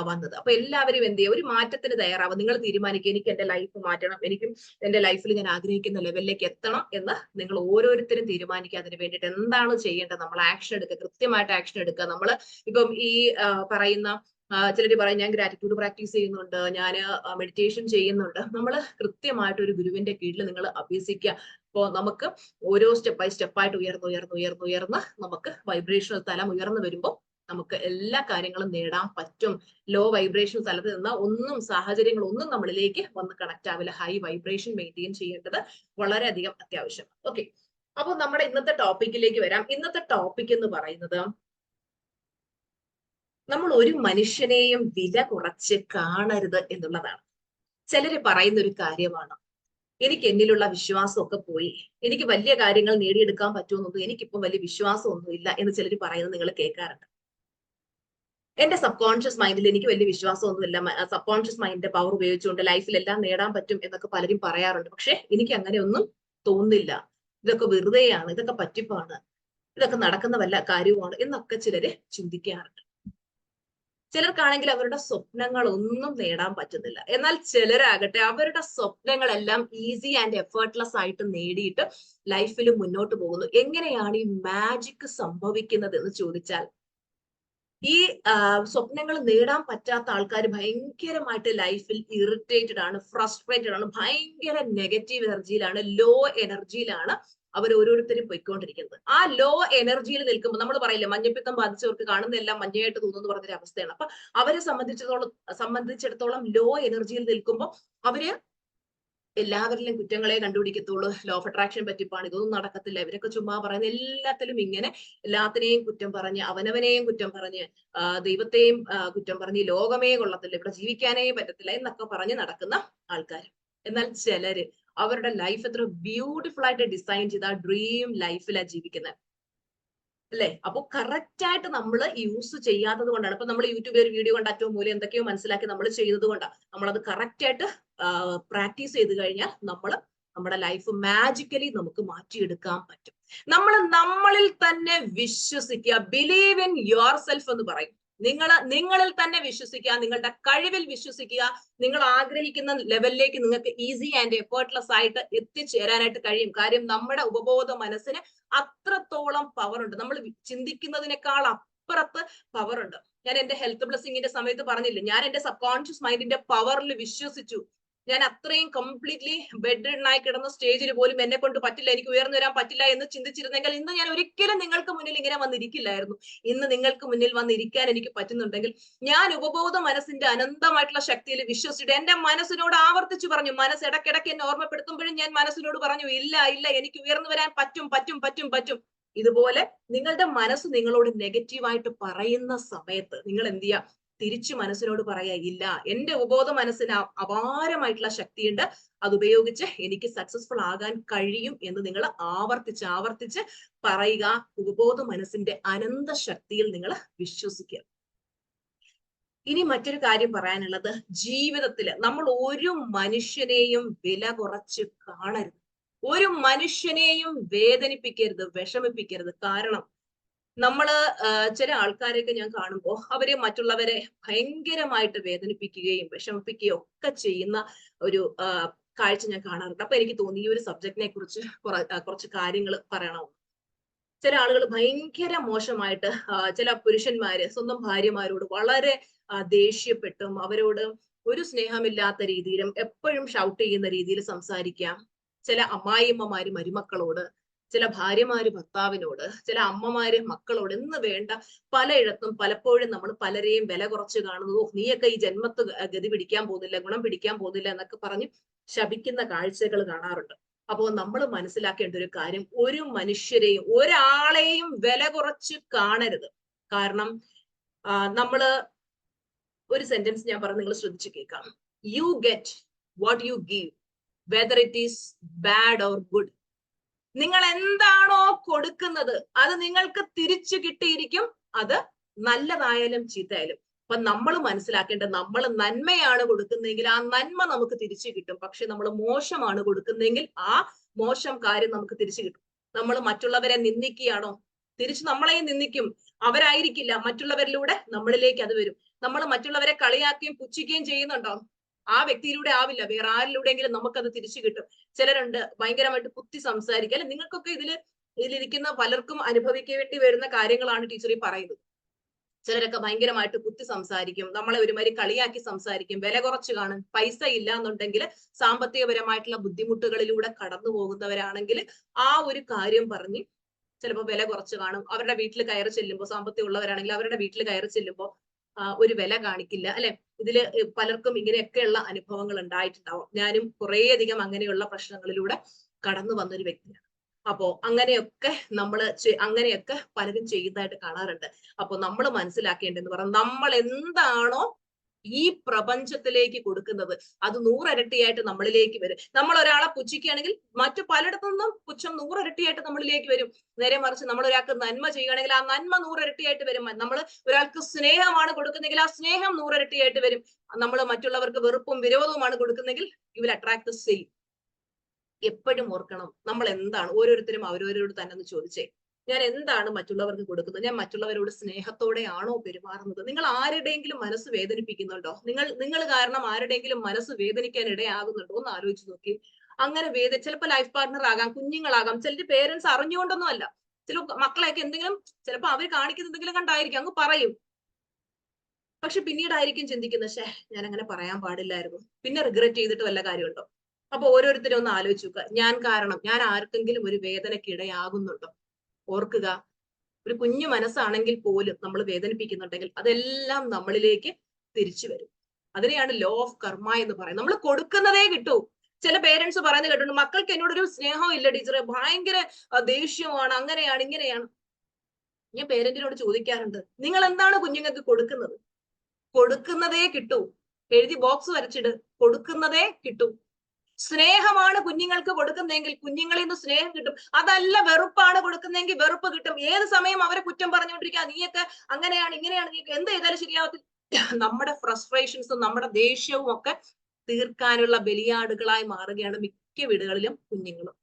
വന്നത്. അപ്പൊ എല്ലാവരും എന്ത് ചെയ്യുക, ഒരു മാറ്റത്തിന് തയ്യാറാവുക. നിങ്ങൾ തീരുമാനിക്കുക, എനിക്ക് എന്റെ ലൈഫ് മാറ്റണം, എനിക്കും എന്റെ ലൈഫിൽ ഞാൻ ആഗ്രഹിക്കുന്ന ലെവലിലേക്ക് എത്തണം എന്ന് നിങ്ങൾ ഓരോരുത്തരും തീരുമാനിക്കുക. അതിന് വേണ്ടിയിട്ട് എന്താണ് ചെയ്യേണ്ടത്, നമ്മൾ ആക്ഷൻ എടുക്കുക, കൃത്യമായിട്ട് ആക്ഷൻ എടുക്കുക. നമ്മൾ ഇപ്പം ഈ പറയുന്ന ചിലര് പറയും ഞാൻ ഗ്രാറ്റിറ്റ്യൂഡ് പ്രാക്ടീസ് ചെയ്യുന്നുണ്ട്, ഞാൻ മെഡിറ്റേഷൻ ചെയ്യുന്നുണ്ട്. നമ്മൾ കൃത്യമായിട്ട് ഒരു ഗുരുവിന്റെ കീഴിൽ നിങ്ങൾ അഭ്യസിക്കുക. അപ്പോൾ നമുക്ക് ഓരോ സ്റ്റെപ്പ് ബൈ സ്റ്റെപ്പായിട്ട് ഉയർന്ന് നമുക്ക് വൈബ്രേഷണൽ തലം ഉയർന്നു വരുമ്പോൾ നമുക്ക് എല്ലാ കാര്യങ്ങളും നേടാൻ പറ്റും. ലോ വൈബ്രേഷൻ തലത്തിൽ നിന്ന് സാഹചര്യങ്ങളൊന്നും നമ്മളിലേക്ക് വന്ന് കണക്ട് ആവില്ല. ഹൈ വൈബ്രേഷൻ മെയിൻറ്റെയിൻ ചെയ്യേണ്ടത് വളരെയധികം അത്യാവശ്യം. ഓക്കെ, അപ്പൊ നമ്മുടെ ഇന്നത്തെ ടോപ്പിക്കിലേക്ക് വരാം. ഇന്നത്തെ ടോപ്പിക് എന്ന് പറയുന്നത്, നമ്മൾ ഒരു മനുഷ്യനെയും വില കുറച്ച് കാണരുത് എന്നുള്ളതാണ്. ചിലര് പറയുന്ന ഒരു കാര്യമാണ്, എനിക്ക് എന്നിലുള്ള വിശ്വാസമൊക്കെ പോയി, എനിക്ക് വലിയ കാര്യങ്ങൾ നേടിയെടുക്കാൻ പറ്റുമെന്നൊന്നും എനിക്കിപ്പം വലിയ വിശ്വാസമൊന്നുമില്ല എന്ന് ചിലർ പറയുന്നത് നിങ്ങൾ കേൾക്കാറുണ്ട്. എന്റെ സബ് കോൺഷ്യസ് മൈൻഡിൽ എനിക്ക് വലിയ വിശ്വാസമൊന്നുമില്ല, സബ് കോൺഷ്യസ് മൈൻഡിന്റെ പവർ ഉപയോഗിച്ചുകൊണ്ട് ലൈഫിൽ എല്ലാം നേടാൻ പറ്റും എന്നൊക്കെ പലരും പറയാറുണ്ട്. പക്ഷെ എനിക്ക് അങ്ങനെ ഒന്നും തോന്നുന്നില്ല, ഇതൊക്കെ വെറുതെയാണ്, ഇതൊക്കെ പറ്റിപ്പാണ്, ഇതൊക്കെ നടക്കുന്ന വല്ല കാര്യവുമാണ് എന്നൊക്കെ ചിലര് ചിന്തിക്കാറുണ്ട്. ചിലർക്കാണെങ്കിൽ അവരുടെ സ്വപ്നങ്ങൾ ഒന്നും നേടാൻ പറ്റുന്നില്ല. എന്നാൽ ചിലരാകട്ടെ അവരുടെ സ്വപ്നങ്ങളെല്ലാം ഈസി ആൻഡ് എഫേർട്ട്ലെസ് ആയിട്ട് നേടിയിട്ട് ലൈഫിൽ മുന്നോട്ട് പോകുന്നു. എങ്ങനെയാണ് ഈ മാജിക് സംഭവിക്കുന്നത് എന്ന് ചോദിച്ചാൽ, ഈ സ്വപ്നങ്ങൾ നേടാൻ പറ്റാത്ത ആൾക്കാർ ഭയങ്കരമായിട്ട് ലൈഫിൽ ഇറിറ്റേറ്റഡ് ആണ്, ഫ്രസ്ട്രേറ്റഡ് ആണ്, ഭയങ്കര നെഗറ്റീവ് എനർജിയിലാണ്, ലോ എനർജിയിലാണ് അവർ ഓരോരുത്തരും പോയിക്കൊണ്ടിരിക്കുന്നത്. ആ ലോ എനർജിയിൽ നിൽക്കുമ്പോൾ നമ്മൾ പറയില്ലേ, മഞ്ഞപ്പിത്തം ബാധിച്ചവർക്ക് കാണുന്നതെല്ലാം മഞ്ഞയായിട്ട് തോന്നുന്നു പറഞ്ഞൊരു അവസ്ഥയാണ്. അപ്പൊ അവരെ സംബന്ധിച്ചിടത്തോളം ലോ എനർജിയിൽ നിൽക്കുമ്പോൾ അവര് എല്ലാവരിലും കുറ്റങ്ങളെ കണ്ടുപിടിക്കത്തുള്ളൂ. ലോ ഓഫ് അട്രാക്ഷൻ പറ്റിപ്പാണ്, ഇതൊന്നും നടക്കത്തില്ല, ഇവരൊക്കെ ചുമ്മാ പറയുന്നത്, എല്ലാത്തിലും ഇങ്ങനെ എല്ലാത്തിനെയും കുറ്റം പറഞ്ഞ്, അവനവനെയും കുറ്റം പറഞ്ഞ്, ദൈവത്തെയും കുറ്റം പറഞ്ഞ്, ലോകമേ കൊള്ളത്തില്ല, ഇവിടെ ജീവിക്കാനേ പറ്റത്തില്ല എന്നൊക്കെ പറഞ്ഞ് നടക്കുന്ന ആൾക്കാർ. എന്നാൽ ചിലര് അവരുടെ ലൈഫ് എത്ര ബ്യൂട്ടിഫുൾ ആയിട്ട് ഡിസൈൻ ചെയ്ത ആ ഡ്രീം ലൈഫിലാണ് ജീവിക്കുന്നത്, അല്ലെ? അപ്പൊ കറക്റ്റ് ആയിട്ട് നമ്മൾ യൂസ് ചെയ്യാത്തത് കൊണ്ടാണ്. ഇപ്പൊ നമ്മൾ യൂട്യൂബിൽ ഒരു വീഡിയോ കണ്ട് അറ്റവും മൂലം എന്തൊക്കെയോ മനസ്സിലാക്കി നമ്മൾ ചെയ്തത് കൊണ്ടാണ്. നമ്മളത് കറക്റ്റ് ആയിട്ട് പ്രാക്ടീസ് ചെയ്ത് കഴിഞ്ഞാൽ നമ്മുടെ ലൈഫ് മാജിക്കലി നമുക്ക് മാറ്റിയെടുക്കാൻ പറ്റും. നമ്മളിൽ തന്നെ വിശ്വസിക്കുക. ബിലീവ് ഇൻ യുവർ സെൽഫ് എന്ന് പറയും. നിങ്ങളിൽ തന്നെ വിശ്വസിക്കുക, നിങ്ങളുടെ കഴിവിൽ വിശ്വസിക്കുക. നിങ്ങൾ ആഗ്രഹിക്കുന്ന ലെവലിലേക്ക് നിങ്ങൾക്ക് ഈസി ആൻഡ് എഫേർട്ട്ലെസ് ആയിട്ട് എത്തിച്ചേരാനായിട്ട് കഴിയും. കാര്യം നമ്മുടെ ഉപബോധ മനസ്സിന് അത്രത്തോളം പവർ ഉണ്ട്. നമ്മൾ ചിന്തിക്കുന്നതിനേക്കാൾ അപ്പുറത്ത് പവർ ഉണ്ട്. ഞാൻ എന്റെ ഹെൽത്ത് ബ്ലെസ്സിങ്ങിന്റെ സമയത്ത് പറഞ്ഞില്ലേ, ഞാൻ എന്റെ സബ് കോൺഷ്യസ് മൈൻഡിന്റെ പവറിൽ വിശ്വസിച്ചു. ഞാൻ അത്രയും കംപ്ലീറ്റ്ലി ബെഡ് റിഡനായി കിടന്ന സ്റ്റേജിൽ പോലും എന്നെ കൊണ്ട് പറ്റില്ല, എനിക്ക് ഉയർന്നു വരാൻ പറ്റില്ല എന്ന് ചിന്തിച്ചിരുന്നെങ്കിൽ ഇന്ന് ഞാൻ ഒരിക്കലും നിങ്ങൾക്ക് മുന്നിൽ ഇങ്ങനെ വന്നിരിക്കില്ലായിരുന്നു. ഇന്ന് നിങ്ങൾക്ക് മുന്നിൽ വന്നിരിക്കാൻ എനിക്ക് പറ്റുന്നുണ്ടെങ്കിൽ ഞാൻ ഉപബോധ മനസ്സിന്റെ അനന്തമായിട്ടുള്ള ശക്തിയിൽ വിശ്വസിച്ചിട്ട് എന്റെ മനസ്സിനോട് ആവർത്തിച്ചു പറഞ്ഞു. മനസ്സ് ഇടയ്ക്കിടയ്ക്ക് എന്നെ ഓർമ്മപ്പെടുത്തുമ്പോഴും ഞാൻ മനസ്സിനോട് പറഞ്ഞു, ഇല്ല ഇല്ല, എനിക്ക് ഉയർന്നു വരാൻ പറ്റും പറ്റും പറ്റും പറ്റും. ഇതുപോലെ നിങ്ങളുടെ മനസ്സ് നിങ്ങളോട് നെഗറ്റീവായിട്ട് പറയുന്ന സമയത്ത് നിങ്ങൾ എന്ത് ചെയ്യുക? തിരിച്ചു മനസ്സിനോട് പറയാ, ഇല്ല, എന്റെ ഉപബോധ മനസ്സിന് അപാരമായിട്ടുള്ള ശക്തിയുണ്ട്, അതുപയോഗിച്ച് എനിക്ക് സക്സസ്ഫുൾ ആകാൻ കഴിയും എന്ന് നിങ്ങൾ ആവർത്തിച്ച് പറയുക. ഉപബോധ മനസ്സിന്റെ അനന്ത ശക്തിയിൽ നിങ്ങൾ വിശ്വസിക്കുക. ഇനി മറ്റൊരു കാര്യം പറയാനുള്ളത്, ജീവിതത്തിൽ നമ്മൾ ഒരു മനുഷ്യനെയും വില കുറച്ച് കാണരുത്. ഒരു മനുഷ്യനെയും വേദനിപ്പിക്കരുത്, വിഷമിപ്പിക്കരുത്. കാരണം ചില ആൾക്കാരെയൊക്കെ ഞാൻ കാണുമ്പോൾ അവര് മറ്റുള്ളവരെ ഭയങ്കരമായിട്ട് വേദനിപ്പിക്കുകയും വിഷമിപ്പിക്കുകയും ഒക്കെ ചെയ്യുന്ന ഒരു കാഴ്ച ഞാൻ കാണാറുണ്ട്. അപ്പൊ എനിക്ക് തോന്നി ഈ ഒരു സബ്ജക്റ്റിനെ കുറിച്ച് കുറച്ച് കാര്യങ്ങൾ പറയണം. ചില ആളുകൾ ഭയങ്കര മോശമായിട്ട്, ചില പുരുഷന്മാര് സ്വന്തം ഭാര്യമാരോട് വളരെ ദേഷ്യപ്പെട്ടും അവരോട് ഒരു സ്നേഹമില്ലാത്ത രീതിയിലും എപ്പോഴും ഷൗട്ട് ചെയ്യുന്ന രീതിയിൽ സംസാരിക്കാം. ചില അമ്മായിയമ്മമാര് മരുമക്കളോട്, ചില ഭാര്യമാര് ഭർത്താവിനോട്, ചില അമ്മമാര് മക്കളോട് എന്ന് വേണ്ട പലയിടത്തും പലപ്പോഴും നമ്മൾ പലരെയും വില കുറച്ച് കാണുന്നു. നീയൊക്കെ ഈ ജന്മത്ത് ഗതി പിടിക്കാൻ പോകുന്നില്ല, ഗുണം പിടിക്കാൻ പോകുന്നില്ല എന്നൊക്കെ പറഞ്ഞ് ശപിക്കുന്ന കാഴ്ചകൾ കാണാറുണ്ട്. അപ്പോൾ നമ്മൾ മനസ്സിലാക്കേണ്ട ഒരു കാര്യം, ഒരു മനുഷ്യരെയും ഒരാളെയും വില കുറച്ച് കാണരുത്. കാരണം നമ്മള് ഒരു സെന്റൻസ് ഞാൻ പറഞ്ഞു, നിങ്ങൾ ശ്രദ്ധിച്ചു കേൾക്കാം. You get what you give, whether it is bad or good. നിങ്ങൾ എന്താണോ കൊടുക്കുന്നത് അത് നിങ്ങൾക്ക് തിരിച്ചു കിട്ടിയിരിക്കും, അത് നല്ലതായാലും ചീത്തയായാലും. അപ്പൊ നമ്മൾ മനസ്സിലാക്കേണ്ടത്, നമ്മൾ നന്മയാണ് കൊടുക്കുന്നതെങ്കിൽ ആ നന്മ നമുക്ക് തിരിച്ചു കിട്ടും. പക്ഷെ നമ്മൾ മോശമാണ് കൊടുക്കുന്നതെങ്കിൽ ആ മോശം കാര്യം നമുക്ക് തിരിച്ചു കിട്ടും. നമ്മൾ മറ്റുള്ളവരെ നിന്ദിക്കുകയാണോ, തിരിച്ചു നമ്മളെയും നിന്ദിക്കും. അവരായിരിക്കില്ല, മറ്റുള്ളവരിലൂടെ നമ്മളിലേക്ക് അത് വരും. നമ്മൾ മറ്റുള്ളവരെ കളിയാക്കുകയും പുച്ഛിക്കുകയും ചെയ്യുന്നുണ്ടോ, ആ വ്യക്തിയിലൂടെ ആവില്ല, വേറെ ആരിലൂടെയെങ്കിലും നമുക്കത് തിരിച്ചു കിട്ടും. ചിലരുണ്ട് ഭയങ്കരമായിട്ട് കുത്തി സംസാരിക്കുക, അല്ലെ? നിങ്ങൾക്കൊക്കെ ഇതിലിരിക്കുന്ന പലർക്കും അനുഭവിക്കേണ്ടി വരുന്ന കാര്യങ്ങളാണ് ടീച്ചർ ഈ പറയുന്നത്. ചിലരൊക്കെ ഭയങ്കരമായിട്ട് കുത്തി സംസാരിക്കും, നമ്മളെ ഒരുമാതിരി കളിയാക്കി സംസാരിക്കും, വില കുറച്ച് കാണും. പൈസ ഇല്ല എന്നുണ്ടെങ്കിൽ സാമ്പത്തികപരമായിട്ടുള്ള ബുദ്ധിമുട്ടുകളിലൂടെ കടന്നു പോകുന്നവരാണെങ്കിൽ ആ ഒരു കാര്യം പറഞ്ഞ് ചിലപ്പോൾ വില കുറച്ച് കാണും. അവരുടെ വീട്ടിൽ കയറി ചെല്ലുമ്പോൾ, സാമ്പത്തികം ഉള്ളവരാണെങ്കിൽ അവരുടെ വീട്ടിൽ കയറി ചെല്ലുമ്പോൾ ഒരു വില കാണിക്കില്ല, അല്ലെ? ഇതില് പലർക്കും ഇങ്ങനെയൊക്കെയുള്ള അനുഭവങ്ങൾ ഉണ്ടായിട്ടുണ്ടാവും. ഞാനും കുറേയധികം അങ്ങനെയുള്ള പ്രശ്നങ്ങളിലൂടെ കടന്നു വന്നൊരു വ്യക്തിയാണ്. അപ്പോ അങ്ങനെയൊക്കെ പലരും ചെയ്യുന്നതായിട്ട് കാണാറുണ്ട്. അപ്പൊ നമ്മൾ മനസ്സിലാക്കേണ്ടതെന്ന് പറഞ്ഞാൽ, നമ്മൾ എന്താണോ ഈ പ്രപഞ്ചത്തിലേക്ക് കൊടുക്കുന്നത് അത് 100 ഇരട്ടിയായിട്ട് നമ്മളിലേക്ക് വരും. നമ്മൾ ഒരാളെ പുച്ഛിക്കുകയാണെങ്കിൽ മറ്റു പലയിടത്തു നിന്നും പുച്ഛം 100 ഇരട്ടിയായിട്ട് നമ്മളിലേക്ക് വരും. നേരെ മറിച്ച് നമ്മൾ ഒരാൾക്ക് നന്മ ചെയ്യുകയാണെങ്കിൽ ആ നന്മ 100 ഇരട്ടിയായിട്ട് വരും. നമ്മൾ ഒരാൾക്ക് സ്നേഹമാണ് കൊടുക്കുന്നെങ്കിൽ ആ സ്നേഹം 100 ഇരട്ടിയായിട്ട് വരും. നമ്മൾ മറ്റുള്ളവർക്ക് വെറുപ്പും വിരോധവുമാണ് കൊടുക്കുന്നെങ്കിൽ you will attract the same. എപ്പോഴും ഓർക്കണം, നമ്മൾ എന്താണ്, ഓരോരുത്തരും അവരോരോട് തന്നെ ഒന്ന് ചോദിച്ചേ, ഞാൻ എന്താണ് മറ്റുള്ളവർക്ക് കൊടുക്കുന്നത്? ഞാൻ മറ്റുള്ളവരോട് സ്നേഹത്തോടെയാണോ പെരുമാറുന്നത്? നിങ്ങൾ ആരുടെയെങ്കിലും മനസ്സ് വേദനിപ്പിക്കുന്നുണ്ടോ? നിങ്ങൾ കാരണം ആരുടെയെങ്കിലും മനസ്സ് വേദനിക്കാൻ ഇടയാകുന്നുണ്ടോ? ഒന്ന് ആലോചിച്ച് നോക്കി. അങ്ങനെ ചിലപ്പോൾ ലൈഫ് പാർട്ണർ ആകാം, കുഞ്ഞുങ്ങളാകാം, ചിലർ പേരൻസ് അറിഞ്ഞുകൊണ്ടൊന്നും അല്ല. ചില മക്കളെയൊക്കെ എന്തെങ്കിലും ചിലപ്പോൾ അവർ കാണിക്കുന്ന എന്തെങ്കിലും കണ്ടായിരിക്കും അങ്ങ് പറയും, പക്ഷെ പിന്നീടായിരിക്കും ചിന്തിക്കുന്നത്, ഷേ ഞാൻ അങ്ങനെ പറയാൻ പാടില്ലായിരുന്നു, പിന്നെ റിഗ്രറ്റ് ചെയ്തിട്ട് വല്ല കാര്യമുണ്ടോ? അപ്പൊ ഓരോരുത്തരും ഒന്ന് ആലോചിച്ച് നോക്കുക, ഞാൻ കാരണം ഞാൻ ആർക്കെങ്കിലും ഒരു വേദനയ്ക്ക് ഇടയാകുന്നുണ്ടോ? ഓർക്കുക, ഒരു കുഞ്ഞു മനസ്സാണെങ്കിൽ പോലും നമ്മൾ വേദനിപ്പിക്കുന്നുണ്ടെങ്കിൽ അതെല്ലാം നമ്മളിലേക്ക് തിരിച്ചു വരും. അതിനെയാണ് ലോ ഓഫ് കർമ്മ എന്ന് പറയുന്നത്. നമ്മൾ കൊടുക്കുന്നതേ കിട്ടൂ. ചില പേരൻസ് പറയുന്നത് കേട്ടിട്ടുണ്ട്, മക്കൾക്ക് എന്നോടൊരു സ്നേഹവും ഇല്ല ടീച്ചറെ, ഭയങ്കര ദേഷ്യമാണ്, അങ്ങനെയാണ് ഇങ്ങനെയാണ്. ഞാൻ പേരന്റിനോട് ചോദിക്കാറുണ്ട്, നിങ്ങൾ എന്താണ് കുഞ്ഞുങ്ങൾക്ക് കൊടുക്കുന്നത്? കൊടുക്കുന്നതേ കിട്ടൂ. എഴുതി ബോക്സ് വരച്ചിട്, കൊടുക്കുന്നതേ കിട്ടൂ. സ്നേഹമാണ് കുഞ്ഞുങ്ങൾക്ക് കൊടുക്കുന്നതെങ്കിൽ കുഞ്ഞുങ്ങളിൽ നിന്ന് സ്നേഹം കിട്ടും. അതല്ല വെറുപ്പാണ് കൊടുക്കുന്നതെങ്കിൽ വെറുപ്പ് കിട്ടും. ഏത് സമയം അവരെ കുറ്റം പറഞ്ഞുകൊണ്ടിരിക്കുക, നീയൊക്കെ അങ്ങനെയാണ് ഇങ്ങനെയാണ്, നീ എന്ത് ചെയ്താലും ശരിയാവത്തില്ല. നമ്മുടെ ഫ്രസ്ട്രേഷൻസും നമ്മുടെ ദേഷ്യവും ഒക്കെ തീർക്കാനുള്ള ബലിയാടുകളായി മാറുകയാണ് മിക്ക വീടുകളിലും കുഞ്ഞുങ്ങളും.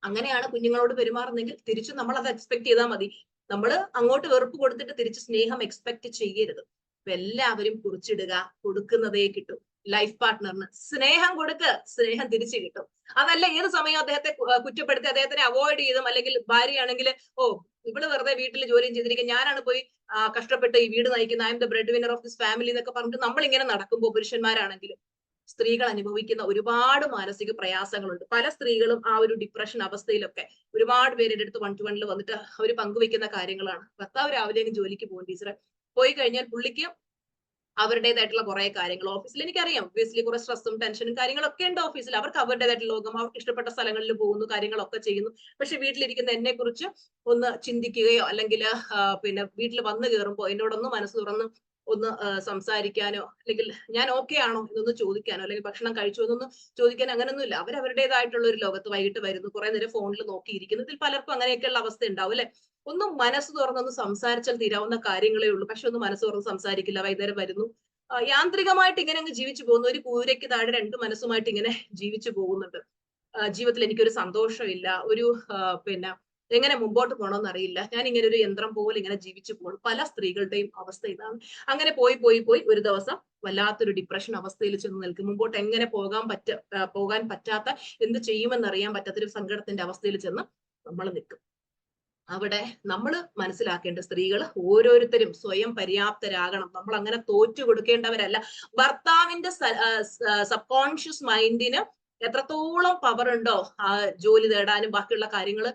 അങ്ങനെയാണ് കുഞ്ഞുങ്ങളോട് പെരുമാറുന്നെങ്കിൽ തിരിച്ചു നമ്മൾ അത് എക്സ്പെക്ട് ചെയ്താൽ മതി. നമ്മൾ അങ്ങോട്ട് വെറുപ്പ് കൊടുത്തിട്ട് തിരിച്ച് സ്നേഹം എക്സ്പെക്ട് ചെയ്യരുത്. അപ്പൊ എല്ലാവരും കുറിച്ചിടുക, കൊടുക്കുന്നതേ കിട്ടും. ലൈഫ് പാർട്ട്ണറിന് സ്നേഹം കൊടുക്ക്, സ്നേഹം തിരിച്ചു കിട്ടും. അതല്ല ഏത് സമയം അദ്ദേഹത്തെ കുറ്റപ്പെടുത്തി അദ്ദേഹത്തിനെ അവോയ്ഡ് ചെയ്തും, അല്ലെങ്കിൽ ഭാര്യയാണെങ്കിൽ ഓ ഇവള് വെറുതെ വീട്ടിൽ ജോലിയും ചെയ്തിരിക്കുക, ഞാനാണ് പോയി കഷ്ടപ്പെട്ട് ഈ വീട് നയിക്കുന്ന, I M the bread winner of this family എന്നൊക്കെ പറഞ്ഞിട്ട് നമ്മൾ ഇങ്ങനെ നടക്കുമ്പോൾ പുരുഷന്മാരാണെങ്കിലും സ്ത്രീകൾ അനുഭവിക്കുന്ന ഒരുപാട് മാനസിക പ്രയാസങ്ങളുണ്ട്. പല സ്ത്രീകളും ആ ഒരു ഡിപ്രഷൻ അവസ്ഥയിലൊക്കെ ഒരുപാട് പേര് എൻ്റെ അടുത്ത് 1-to-1 വന്നിട്ട് അവർ പങ്കുവെക്കുന്ന കാര്യങ്ങളാണ്. ഭർത്താവ് രാവിലെ ജോലിക്ക് പോകും ടീച്ചറെ, പോയി കഴിഞ്ഞാൽ പുള്ളിക്ക് അവരുടേതായിട്ടുള്ള കുറെ കാര്യങ്ങൾ ഓഫീസിൽ, എനിക്കറിയാം ഒബ്വിയസ്ലി കുറെ സ്ട്രെസ്സും ടെൻഷനും കാര്യങ്ങളൊക്കെ ഉണ്ട് ഓഫീസിൽ, അവർക്ക് അവരുടേതായിട്ടുള്ള ലോകം, അവർക്ക് ഇഷ്ടപ്പെട്ട സ്ഥലങ്ങളിൽ പോകുന്നു, കാര്യങ്ങളൊക്കെ ചെയ്യുന്നു. പക്ഷെ വീട്ടിലിരിക്കുന്ന എന്നെ കുറിച്ച് ഒന്ന് ചിന്തിക്കുകയോ അല്ലെങ്കിൽ പിന്നെ വീട്ടിൽ വന്നു കയറുമ്പോൾ എന്നോടൊന്ന് മനസ്സ് തുറന്ന് ഒന്ന് സംസാരിക്കാനോ, അല്ലെങ്കിൽ ഞാൻ ഓക്കെ ആണോ എന്നൊന്ന് ചോദിക്കാനോ, അല്ലെങ്കിൽ ഭക്ഷണം കഴിച്ചു എന്നൊന്ന് ചോദിക്കാൻ അങ്ങനൊന്നുമില്ല. അവരവരുടേതായിട്ടുള്ള ഒരു ലോകത്ത് വൈകിട്ട് വരുന്നു, കുറെ നേരം ഫോണിൽ നോക്കിയിരിക്കുന്നു. ഇതിൽ പലർക്കും അങ്ങനെയൊക്കെയുള്ള അവസ്ഥ ഉണ്ടാവും അല്ലെ. ഒന്ന് മനസ്സ് തുറന്നൊന്ന് സംസാരിച്ചാൽ തീരാവുന്ന കാര്യങ്ങളേ ഉള്ളൂ. പക്ഷെ ഒന്ന് മനസ്സ് തുറന്ന് സംസാരിക്കില്ല, വൈകുന്നേരം വരുന്നു, യാന്ത്രികമായിട്ട് ഇങ്ങനെ അങ്ങ് ജീവിച്ചു പോകുന്നു. ഒരു കൂരയ്ക്ക് താഴെ രണ്ട് മനസ്സുമായിട്ട് ഇങ്ങനെ ജീവിച്ചു പോകുന്നുണ്ട്. ജീവിതത്തിൽ എനിക്കൊരു സന്തോഷമില്ല, ഒരു പിന്നെ എങ്ങനെ മുമ്പോട്ട് പോകണമെന്ന് അറിയില്ല, ഞാൻ ഇങ്ങനെ ഒരു യന്ത്രം പോലെ ഇങ്ങനെ ജീവിച്ചു പോകുന്നു. പല സ്ത്രീകളുടെയും അവസ്ഥ ഇതാണ്. അങ്ങനെ പോയി പോയി പോയി ഒരു ദിവസം വല്ലാത്തൊരു ഡിപ്രഷൻ അവസ്ഥയിൽ ചെന്ന് നിൽക്കും. മുമ്പോട്ട് എങ്ങനെ പോകാൻ പറ്റാത്ത, എന്ത് ചെയ്യുമെന്ന് അറിയാൻ പറ്റാത്തൊരു സങ്കടത്തിന്റെ അവസ്ഥയിൽ ചെന്ന് നമ്മൾ നിൽക്കും. അവിടെ നമ്മൾ മനസ്സിലാക്കേണ്ട, സ്ത്രീകൾ ഓരോരുത്തരും സ്വയം പര്യാപ്തരാകണം. നമ്മൾ അങ്ങനെ തോറ്റു കൊടുക്കേണ്ടവരല്ല. ഭർത്താവിന്റെ സബ് കോൺഷ്യസ് മൈൻഡിന് എത്രത്തോളം പവർ ഉണ്ടോ ജോലി നേടാനും ബാക്കിയുള്ള കാര്യങ്ങൾ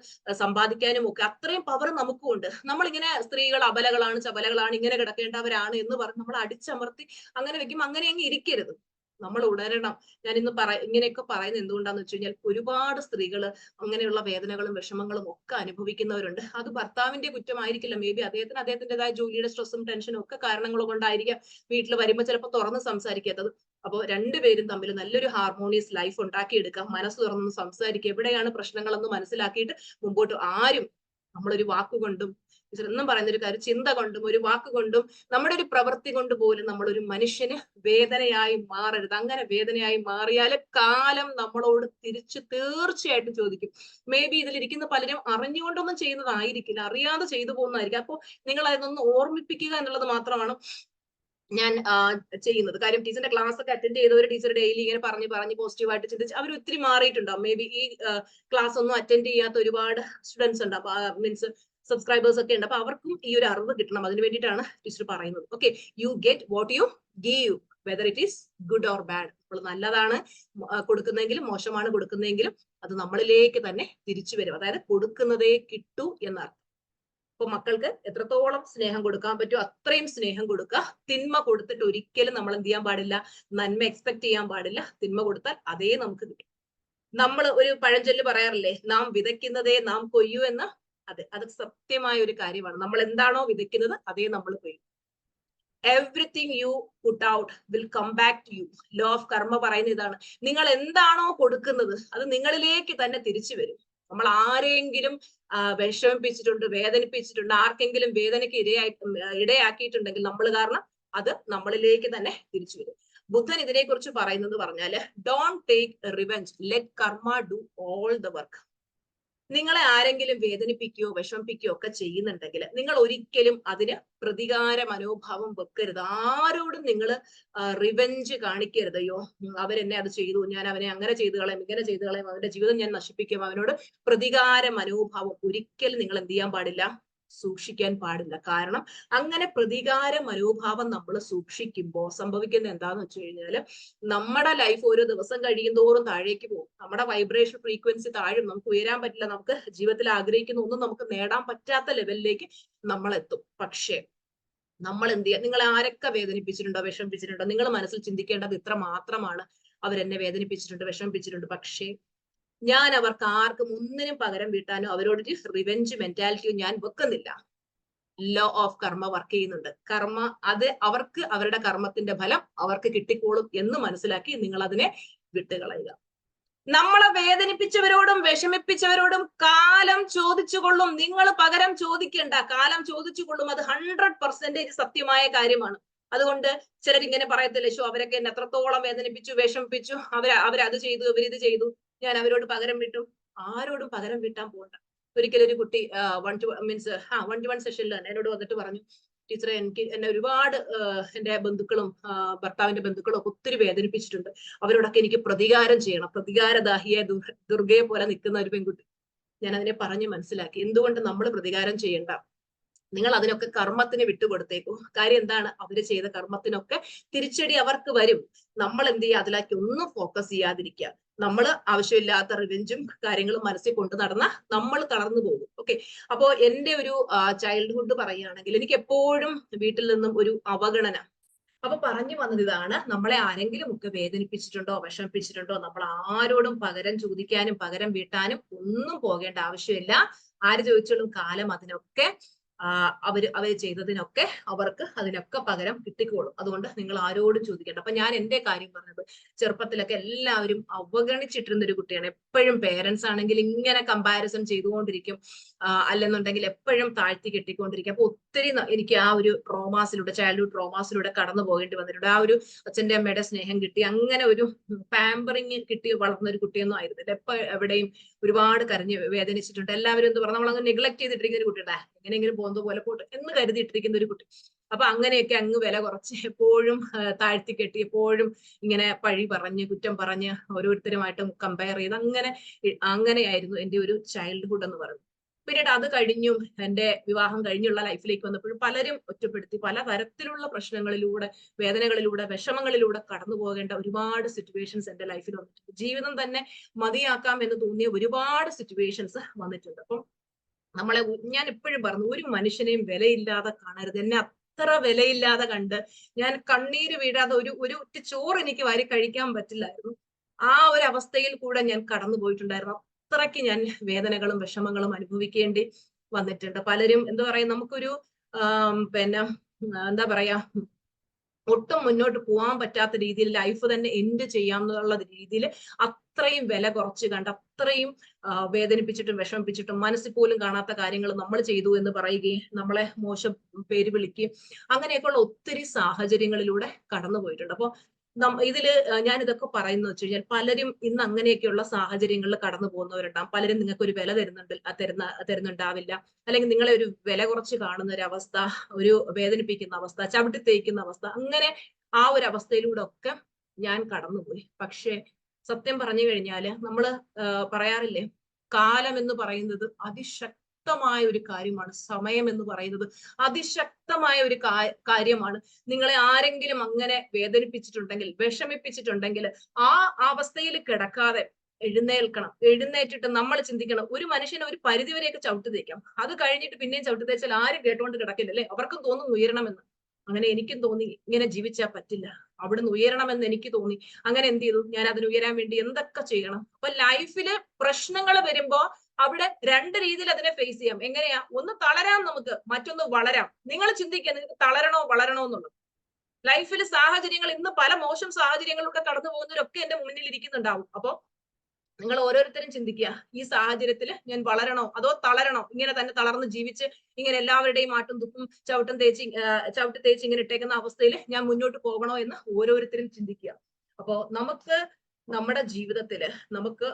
സമ്പാദിക്കാനും ഒക്കെ, അത്രയും പവർ നമുക്കും ഉണ്ട്. നമ്മളിങ്ങനെ സ്ത്രീകൾ അബലകളാണ്, ചബലകളാണ്, ഇങ്ങനെ കിടക്കേണ്ടവരാണ് എന്ന് പറഞ്ഞ് നമ്മൾ അടിച്ചമർത്തി അങ്ങനെ വെക്കും. അങ്ങനെ അങ്ങ് ഇരിക്കരുത്, നമ്മൾ ഉണരണം. ഞാൻ ഇന്ന് ഇങ്ങനെയൊക്കെ പറയുന്നത് എന്തുകൊണ്ടാന്ന് വെച്ച് കഴിഞ്ഞാൽ ഒരുപാട് സ്ത്രീകൾ അങ്ങനെയുള്ള വേദനകളും വിഷമങ്ങളും ഒക്കെ അനുഭവിക്കുന്നവരുണ്ട്. അത് ഭർത്താവിന്റെ കുറ്റമായിരിക്കില്ല, മേ ബി അദ്ദേഹത്തിൻ്റെതായ ജോലിയുടെ സ്ട്രെസ്സും ടെൻഷനും ഒക്കെ കാരണങ്ങൾ കൊണ്ടായിരിക്കാം വീട്ടിൽ വരുമ്പോൾ ചിലപ്പോൾ തുറന്ന് സംസാരിക്കാത്തത്. അപ്പോൾ രണ്ടുപേരും തമ്മിൽ നല്ലൊരു ഹാർമോണിയസ് ലൈഫ് ഉണ്ടാക്കിയെടുക്കാം. മനസ്സ് തുറന്ന് സംസാരിക്കുക, എവിടെയാണ് പ്രശ്നങ്ങളെന്ന് മനസ്സിലാക്കിയിട്ട് മുമ്പോട്ട്. ആരും നമ്മളൊരു വാക്കുകൊണ്ടും, എന്നും പറയുന്ന ഒരു കാര്യം, ചിന്ത കൊണ്ടും ഒരു വാക്കുകൊണ്ടും നമ്മുടെ ഒരു പ്രവൃത്തി കൊണ്ട് പോലും നമ്മളൊരു മനുഷ്യന് വേദനയായി മാറരുത്. അങ്ങനെ വേദനയായി മാറിയാൽ കാലം നമ്മളോട് തിരിച്ച് തീർച്ചയായിട്ടും ചോദിക്കും. മേ ബി ഇതിലിരിക്കുന്ന പലരും അറിഞ്ഞുകൊണ്ടൊന്നും ചെയ്യുന്നതായിരിക്കില്ല, അറിയാതെ ചെയ്തു പോകുന്നതായിരിക്കും. അപ്പോൾ നിങ്ങൾ അതിനൊന്ന് ഓർമ്മിപ്പിക്കുക എന്നുള്ളത് മാത്രമാണ് ഞാൻ ചെയ്യുന്നത്. കാര്യം ടീച്ചറിന്റെ ക്ലാസ് ഒക്കെ അറ്റൻഡ് ചെയ്തവർ ടീച്ചർ ഡെയിലി ഇങ്ങനെ പറഞ്ഞ് പോസിറ്റീവായിട്ട് ചിന്തിച്ച് അവർ ഒത്തിരി മാറിയിട്ടുണ്ടാവും. മേ ബി ഈ ക്ലാസ് ഒന്നും അറ്റൻഡ് ചെയ്യാത്ത ഒരുപാട് സ്റ്റുഡൻസ് ഉണ്ട്, മീൻസ് സബ്സ്ക്രൈബേഴ്സ് ഒക്കെ ഉണ്ട്. അപ്പൊ അവർക്കും ഈ ഒരു അറിവ് കിട്ടണം, അതിന് വേണ്ടിയിട്ടാണ് ടീച്ചർ പറയുന്നത്. Okay, you get what you give, whether it is good or bad. അപ്പോൾ നല്ലതാണ് കൊടുക്കുന്നതെങ്കിലും മോശമാണ് കൊടുക്കുന്നതെങ്കിലും അത് നമ്മളിലേക്ക് തന്നെ തിരിച്ചു വരും. അതായത് കൊടുക്കുന്നതേ കിട്ടൂ എന്നർത്ഥം. അപ്പൊ മക്കൾക്ക് എത്രത്തോളം സ്നേഹം കൊടുക്കാൻ പറ്റുമോ അത്രയും സ്നേഹം കൊടുക്കുക. തിന്മ കൊടുത്തിട്ട് ഒരിക്കലും നമ്മൾ എന്ത് ചെയ്യാൻ പാടില്ല, നന്മ എക്സ്പെക്ട് ചെയ്യാൻ പാടില്ല. തിന്മ കൊടുത്താൽ അതേ നമുക്ക് കിട്ടും. നമ്മൾ ഒരു പഴഞ്ചൊല്ല് പറയാറില്ലേ, നാം വിതയ്ക്കുന്നതേ നാം കൊയ്യൂ എന്ന്. അതെ, അത് സത്യമായ ഒരു കാര്യമാണ്. നമ്മൾ എന്താണോ വിതയ്ക്കുന്നത് അതേ നമ്മൾ കൊയ്യും. Everything you put out will come back to you. Law of karma പറയുന്ന ഇതാണ്. നിങ്ങൾ എന്താണോ കൊടുക്കുന്നത് അത് നിങ്ങളിലേക്ക് തന്നെ തിരിച്ചു വരും. നമ്മൾ ആരെങ്കിലും വിഷമിപ്പിച്ചിട്ടുണ്ട്, വേദനിപ്പിച്ചിട്ടുണ്ട്, ആർക്കെങ്കിലും വേദനയ്ക്ക് ഇടയാക്കിയിട്ടുണ്ടെങ്കിൽ നമ്മൾ കാരണം അത് നമ്മളിലേക്ക് തന്നെ തിരിച്ചു വരും. ബുദ്ധൻ ഇതിനെക്കുറിച്ച് പറയുന്നത് പറഞ്ഞാല്, ഡോണ്ട് ടേക്ക് റിവെഞ്ച്, ലെറ്റ് കർമ്മ ഡു ഓൾ ദ വർക്ക്. നിങ്ങളെ ആരെങ്കിലും വേദനിപ്പിക്കുകയോ വിഷമിപ്പിക്കുകയോ ഒക്കെ ചെയ്യുന്നുണ്ടെങ്കിൽ നിങ്ങൾ ഒരിക്കലും അതിന് പ്രതികാര മനോഭാവം വെക്കരുത്. ആരോടും നിങ്ങൾ റിവെഞ്ച് കാണിക്കരുത്. അയ്യോ അവരെന്നെ അത് ചെയ്തു, ഞാൻ അവനെ അങ്ങനെ ചെയ്തു കളയും, ഇങ്ങനെ ചെയ്തു കളയും, അവന്റെ ജീവിതം ഞാൻ നശിപ്പിക്കും, അവനോട് പ്രതികാര മനോഭാവം ഒരിക്കലും നിങ്ങൾ എന്ത് ചെയ്യാൻ പാടില്ല, സൂക്ഷിക്കാൻ പാടില്ല. കാരണം അങ്ങനെ പ്രതികാര മനോഭാവം നമ്മൾ സൂക്ഷിക്കുമ്പോൾ സംഭവിക്കുന്നത് എന്താന്ന് വെച്ച് കഴിഞ്ഞാൽ നമ്മുടെ ലൈഫ് ഓരോ ദിവസം കഴിയും തോറും താഴേക്ക് പോകും. നമ്മുടെ വൈബ്രേഷൻ ഫ്രീക്വൻസി താഴും. നമുക്ക് ഉയരാൻ പറ്റില്ല. നമുക്ക് ജീവിതത്തിൽ ആഗ്രഹിക്കുന്ന ഒന്നും നമുക്ക് നേടാൻ പറ്റാത്ത ലെവലിലേക്ക് നമ്മൾ എത്തും. പക്ഷേ നമ്മൾ എന്ത് ചെയ്യുക? നിങ്ങളെ ആരൊക്കെ വേദനിപ്പിച്ചിട്ടുണ്ടോ, വിഷമിപ്പിച്ചിട്ടുണ്ടോ, നിങ്ങൾ മനസ്സിൽ ചിന്തിക്കേണ്ടത് ഇത്ര മാത്രമാണ്. അവരെന്നെ വേദനിപ്പിച്ചിട്ടുണ്ട്, വിഷമിപ്പിച്ചിട്ടുണ്ട്. പക്ഷേ ഞാൻ അവർക്ക് ആർക്കും ഒന്നിനും പകരം വീട്ടാനോ അവരോടൊരു റിവെഞ്ച് മെന്റാലിറ്റിയോ ഞാൻ വെക്കുന്നില്ല. ലോ ഓഫ് കർമ്മ വർക്ക് ചെയ്യുന്നുണ്ട്. കർമ്മ അത് അവർക്ക് അവരുടെ കർമ്മത്തിന്റെ ഫലം അവർക്ക് കിട്ടിക്കോളും എന്ന് മനസ്സിലാക്കി നിങ്ങൾ അതിനെ വിട്ടുകളയുക. നമ്മളെ വേദനിപ്പിച്ചവരോടും വിഷമിപ്പിച്ചവരോടും കാലം ചോദിച്ചുകൊള്ളും. നിങ്ങൾ പകരം ചോദിക്കേണ്ട, കാലം ചോദിച്ചുകൊള്ളും. അത് 100% സത്യമായ കാര്യമാണ്. അതുകൊണ്ട് ചിലരിങ്ങനെ പറയത്തില്ല, ശോ അവരൊക്കെ എന്നെ എത്രത്തോളം വേദനിപ്പിച്ചു, വിഷമിപ്പിച്ചു, അവരത് ചെയ്തു, ഇവരിത് ചെയ്തു, ഞാൻ അവരോട് പകരം വിട്ടു. ആരോടും പകരം വീട്ടാൻ പോകണ്ട. ഒരിക്കലും ഒരു കുട്ടി 1-to-1 സെഷനിൽ തന്നെ എന്നോട് വന്നിട്ട് പറഞ്ഞു, ടീച്ചറെ എന്നെ ഒരുപാട് എന്റെ ബന്ധുക്കളും ഭർത്താവിന്റെ ബന്ധുക്കളും ഒക്കെ ഒത്തിരി വേദനിപ്പിച്ചിട്ടുണ്ട്. അവരോടൊക്കെ എനിക്ക് പ്രതികാരം ചെയ്യണം. പ്രതികാരദാഹിയെ ദുർഗയെ പോലെ നിൽക്കുന്ന ഒരു പെൺകുട്ടി. ഞാൻ അതിനെ പറഞ്ഞു മനസ്സിലാക്കി. എന്തുകൊണ്ട് നമ്മൾ പ്രതികാരം ചെയ്യണ്ട? നിങ്ങൾ അതിനൊക്കെ കർമ്മത്തിന് വിട്ടുകൊടുത്തേക്കൂ. കാര്യം എന്താണ്? അവര് ചെയ്ത കർമ്മത്തിനൊക്കെ തിരിച്ചടി അവർക്ക് വരും. നമ്മൾ എന്ത് ചെയ്യുക? അതിലേക്ക് ഒന്നും ഫോക്കസ് ചെയ്യാതിരിക്കുക. നമ്മൾ ആവശ്യമില്ലാത്ത റിവെഞ്ചും കാര്യങ്ങളും മനസ്സിൽ കൊണ്ടു നടന്ന നമ്മൾ തളർന്നു പോകും. ഓക്കെ, അപ്പോ എന്റെ ഒരു ചൈൽഡ്ഹുഡ് പറയുകയാണെങ്കിൽ എനിക്ക് എപ്പോഴും വീട്ടിൽ നിന്നും ഒരു അവഗണന. അപ്പൊ പറഞ്ഞു വന്നത് ഇതാണ്, നമ്മളെ ആരെങ്കിലും ഒക്കെ വേദനിപ്പിച്ചിട്ടുണ്ടോ, വിഷമിപ്പിച്ചിട്ടുണ്ടോ, നമ്മൾ ആരോടും പകരം ചോദിക്കാനും പകരം വീട്ടാനും ഒന്നും പോകേണ്ട ആവശ്യമില്ല. ആര് ചോദിച്ചാലും കാലം അതിനൊക്കെ അവര് ചെയ്തതിനൊക്കെ അവർക്ക് അതിനൊക്കെ പകരം കിട്ടിക്കോളും. അതുകൊണ്ട് നിങ്ങൾ ആരോടും ചോദിക്കേണ്ട. അപ്പൊ ഞാൻ എന്റെ കാര്യം പറഞ്ഞത്, ചെറുപ്പത്തിലൊക്കെ എല്ലാവരും അവഗണിച്ചിട്ടിരുന്ന ഒരു കുട്ടിയാണ്. എപ്പോഴും പേരൻസ് ആണെങ്കിൽ ഇങ്ങനെ കമ്പാരിസൺ ചെയ്തുകൊണ്ടിരിക്കും, അല്ലെന്നുണ്ടെങ്കിൽ എപ്പോഴും താഴ്ത്തി കെട്ടിക്കൊണ്ടിരിക്കും. അപ്പൊ ഒത്തിരി എനിക്ക് ആ ഒരു ട്രോമാസിലൂടെ, ചൈൽഡ്ഹുഡ് ട്രോമാസിലൂടെ കടന്നു പോകേണ്ടി വന്നിട്ടുണ്ട്. ആ ഒരു അച്ഛന്റെ അമ്മയുടെ സ്നേഹം കിട്ടി, അങ്ങനെ ഒരു പാമ്പറിങ് കിട്ടി വളർന്ന ഒരു കുട്ടിയൊന്നും ആയിരുന്നില്ല. എവിടെയും ഒരുപാട് കരഞ്ഞ് വേദനിച്ചിട്ടുണ്ട്. എല്ലാവരും എന്ത് പറഞ്ഞു, നമ്മളങ്ങ് നെഗ്ലക്ട് ചെയ്തിട്ടിരിക്കുന്ന ഒരു കുട്ടിയുടെ എങ്ങനെയെങ്കിലും പോകുന്നത് പോലെ പോട്ട് എന്ന് കരുതിയിട്ടിരിക്കുന്ന ഒരു കുട്ടി. അപ്പൊ അങ്ങനെയൊക്കെ അങ്ങ് വില കുറച്ച് എപ്പോഴും താഴ്ത്തി കെട്ടി, എപ്പോഴും ഇങ്ങനെ പഴി പറഞ്ഞ് കുറ്റം പറഞ്ഞ് ഓരോരുത്തരുമായിട്ടും കമ്പയർ ചെയ്ത് അങ്ങനെയായിരുന്നു എന്റെ ഒരു ചൈൽഡ്ഹുഡ് എന്ന് പറയുന്നത്. പിന്നീട് അത് കഴിഞ്ഞു എന്റെ വിവാഹം കഴിഞ്ഞുള്ള ലൈഫിലേക്ക് വന്നപ്പോഴും പലരും ഒറ്റപ്പെടുത്തി, പല തരത്തിലുള്ള പ്രശ്നങ്ങളിലൂടെ, വേദനകളിലൂടെ, വിഷമങ്ങളിലൂടെ കടന്നു പോകേണ്ട ഒരുപാട് സിറ്റുവേഷൻസ് എന്റെ ലൈഫിൽ വന്നിട്ടുണ്ട്. ജീവിതം തന്നെ മതിയാക്കാം എന്ന് തോന്നിയ ഒരുപാട് സിറ്റുവേഷൻസ് വന്നിട്ടുണ്ട്. അപ്പം ഞാൻ എപ്പോഴും പറഞ്ഞു, ഒരു മനുഷ്യനെയും വിലയില്ലാതെ കാണരുത്. എന്നെ അത്ര വിലയില്ലാതെ കണ്ട് ഞാൻ കണ്ണീര് വീഴാതെ ഒരു ഒറ്റ ചോറ് എനിക്ക് വാരി കഴിക്കാൻ പറ്റില്ലായിരുന്നു. ആ ഒരു അവസ്ഥയിൽ കൂടെ ഞാൻ കടന്നു പോയിട്ടുണ്ടായിരുന്നു. അത്രയ്ക്ക് ഞാൻ വേദനകളും വിഷമങ്ങളും അനുഭവിക്കേണ്ടി വന്നിട്ടുണ്ട്. പലരും എന്താ പറയാ, നമുക്കൊരു പിന്നെ എന്താ പറയാ, ഒട്ടും മുന്നോട്ട് പോകാൻ പറ്റാത്ത രീതിയിൽ ലൈഫ് തന്നെ എൻഡ് ചെയ്യാന്നുള്ള രീതിയിൽ അത്രയും വില കുറച്ച് കണ്ട്, അത്രയും വേദനിപ്പിച്ചിട്ടും വിഷമിപ്പിച്ചിട്ടും മനസ്സിൽ പോലും കാണാത്ത കാര്യങ്ങൾ നമ്മൾ ചെയ്തു എന്ന് പറയുകയും നമ്മളെ മോശം പേര് വിളിക്കുകയും അങ്ങനെയൊക്കെയുള്ള ഒത്തിരി സാഹചര്യങ്ങളിലൂടെ കടന്നു പോയിട്ടുണ്ട്. അപ്പൊ ഇതില് ഞാൻ ഇതൊക്കെ പറയുന്നത് വെച്ച് കഴിഞ്ഞാൽ, പലരും ഇന്ന് അങ്ങനെയൊക്കെയുള്ള സാഹചര്യങ്ങളിൽ കടന്നു പോകുന്നവരുണ്ടാവും. പലരും നിങ്ങൾക്ക് ഒരു വില തരുന്നുണ്ടാവില്ല, അല്ലെങ്കിൽ നിങ്ങളെ ഒരു വില കുറച്ച് കാണുന്ന ഒരു അവസ്ഥ, ഒരു വേദനിപ്പിക്കുന്ന അവസ്ഥ, ചവിട്ടി തേക്കുന്ന അവസ്ഥ, അങ്ങനെ ആ ഒരു അവസ്ഥയിലൂടെ ഒക്കെ ഞാൻ കടന്നുപോയി. പക്ഷെ സത്യം പറഞ്ഞു കഴിഞ്ഞാല് നമ്മള് പറയാറില്ലേ, കാലം എന്ന് പറയുന്നത് അതിശക്തമായ ഒരു കാര്യമാണ്. സമയം എന്ന് പറയുന്നത് അതിശക്തമായ ഒരു കാര്യമാണ്. നിങ്ങളെ ആരെങ്കിലും അങ്ങനെ വേദനിപ്പിച്ചിട്ടുണ്ടെങ്കിൽ, വിഷമിപ്പിച്ചിട്ടുണ്ടെങ്കിൽ ആ അവസ്ഥയിൽ കിടക്കാതെ എഴുന്നേൽക്കണം. എഴുന്നേറ്റിട്ട് നമ്മൾ ചിന്തിക്കണം, ഒരു മനുഷ്യനെ ഒരു പരിധിവരെയൊക്കെ ചവിട്ടി തേക്കാം, അത് കഴിഞ്ഞിട്ട് പിന്നെയും ചവിട്ടി തേച്ചാൽ ആരും കേട്ടോണ്ട് കിടക്കില്ല അല്ലെ? അവർക്കും തോന്നും ഉയരണമെന്ന്. അങ്ങനെ എനിക്കും തോന്നി, ഇങ്ങനെ ജീവിച്ചാൽ പറ്റില്ല, അവിടുന്ന് ഉയരണമെന്ന് എനിക്ക് തോന്നി. അങ്ങനെ എന്ത് ചെയ്തു, ഞാൻ അതിന് ഉയരാൻ വേണ്ടി എന്തൊക്കെ ചെയ്യണം. അപ്പൊ ലൈഫില് പ്രശ്നങ്ങൾ വരുമ്പോ അവിടെ രണ്ട് രീതിയിൽ അതിനെ ഫേസ് ചെയ്യാം. എങ്ങനെയാ? ഒന്ന് തളരാം നമുക്ക്, മറ്റൊന്ന് വളരാം. നിങ്ങൾ ചിന്തിക്കുക, നിങ്ങൾക്ക് തളരണോ വളരണോ എന്നുള്ളത്. ലൈഫിൽ സാഹചര്യങ്ങൾ, ഇന്ന് പല മോശം സാഹചര്യങ്ങളിലൂടെ കടന്നു പോകുന്നവരൊക്കെ എന്റെ മുന്നിൽ ഇരിക്കുന്നുണ്ടാവും. അപ്പൊ നിങ്ങൾ ഓരോരുത്തരും ചിന്തിക്കുക, ഈ സാഹചര്യത്തിൽ ഞാൻ വളരണോ അതോ തളരണോ? ഇങ്ങനെ തന്നെ തളർന്ന് ജീവിച്ച് ഇങ്ങനെ എല്ലാവരുടെയും ആട്ടും തുപ്പും ചവിട്ടി തേച്ച് ഇങ്ങനെ ഇട്ടേക്കുന്ന അവസ്ഥയിൽ ഞാൻ മുന്നോട്ട് പോകണോ എന്ന് ഓരോരുത്തരും ചിന്തിക്കുക. അപ്പോ നമുക്ക് നമ്മുടെ ജീവിതത്തില് നമുക്ക്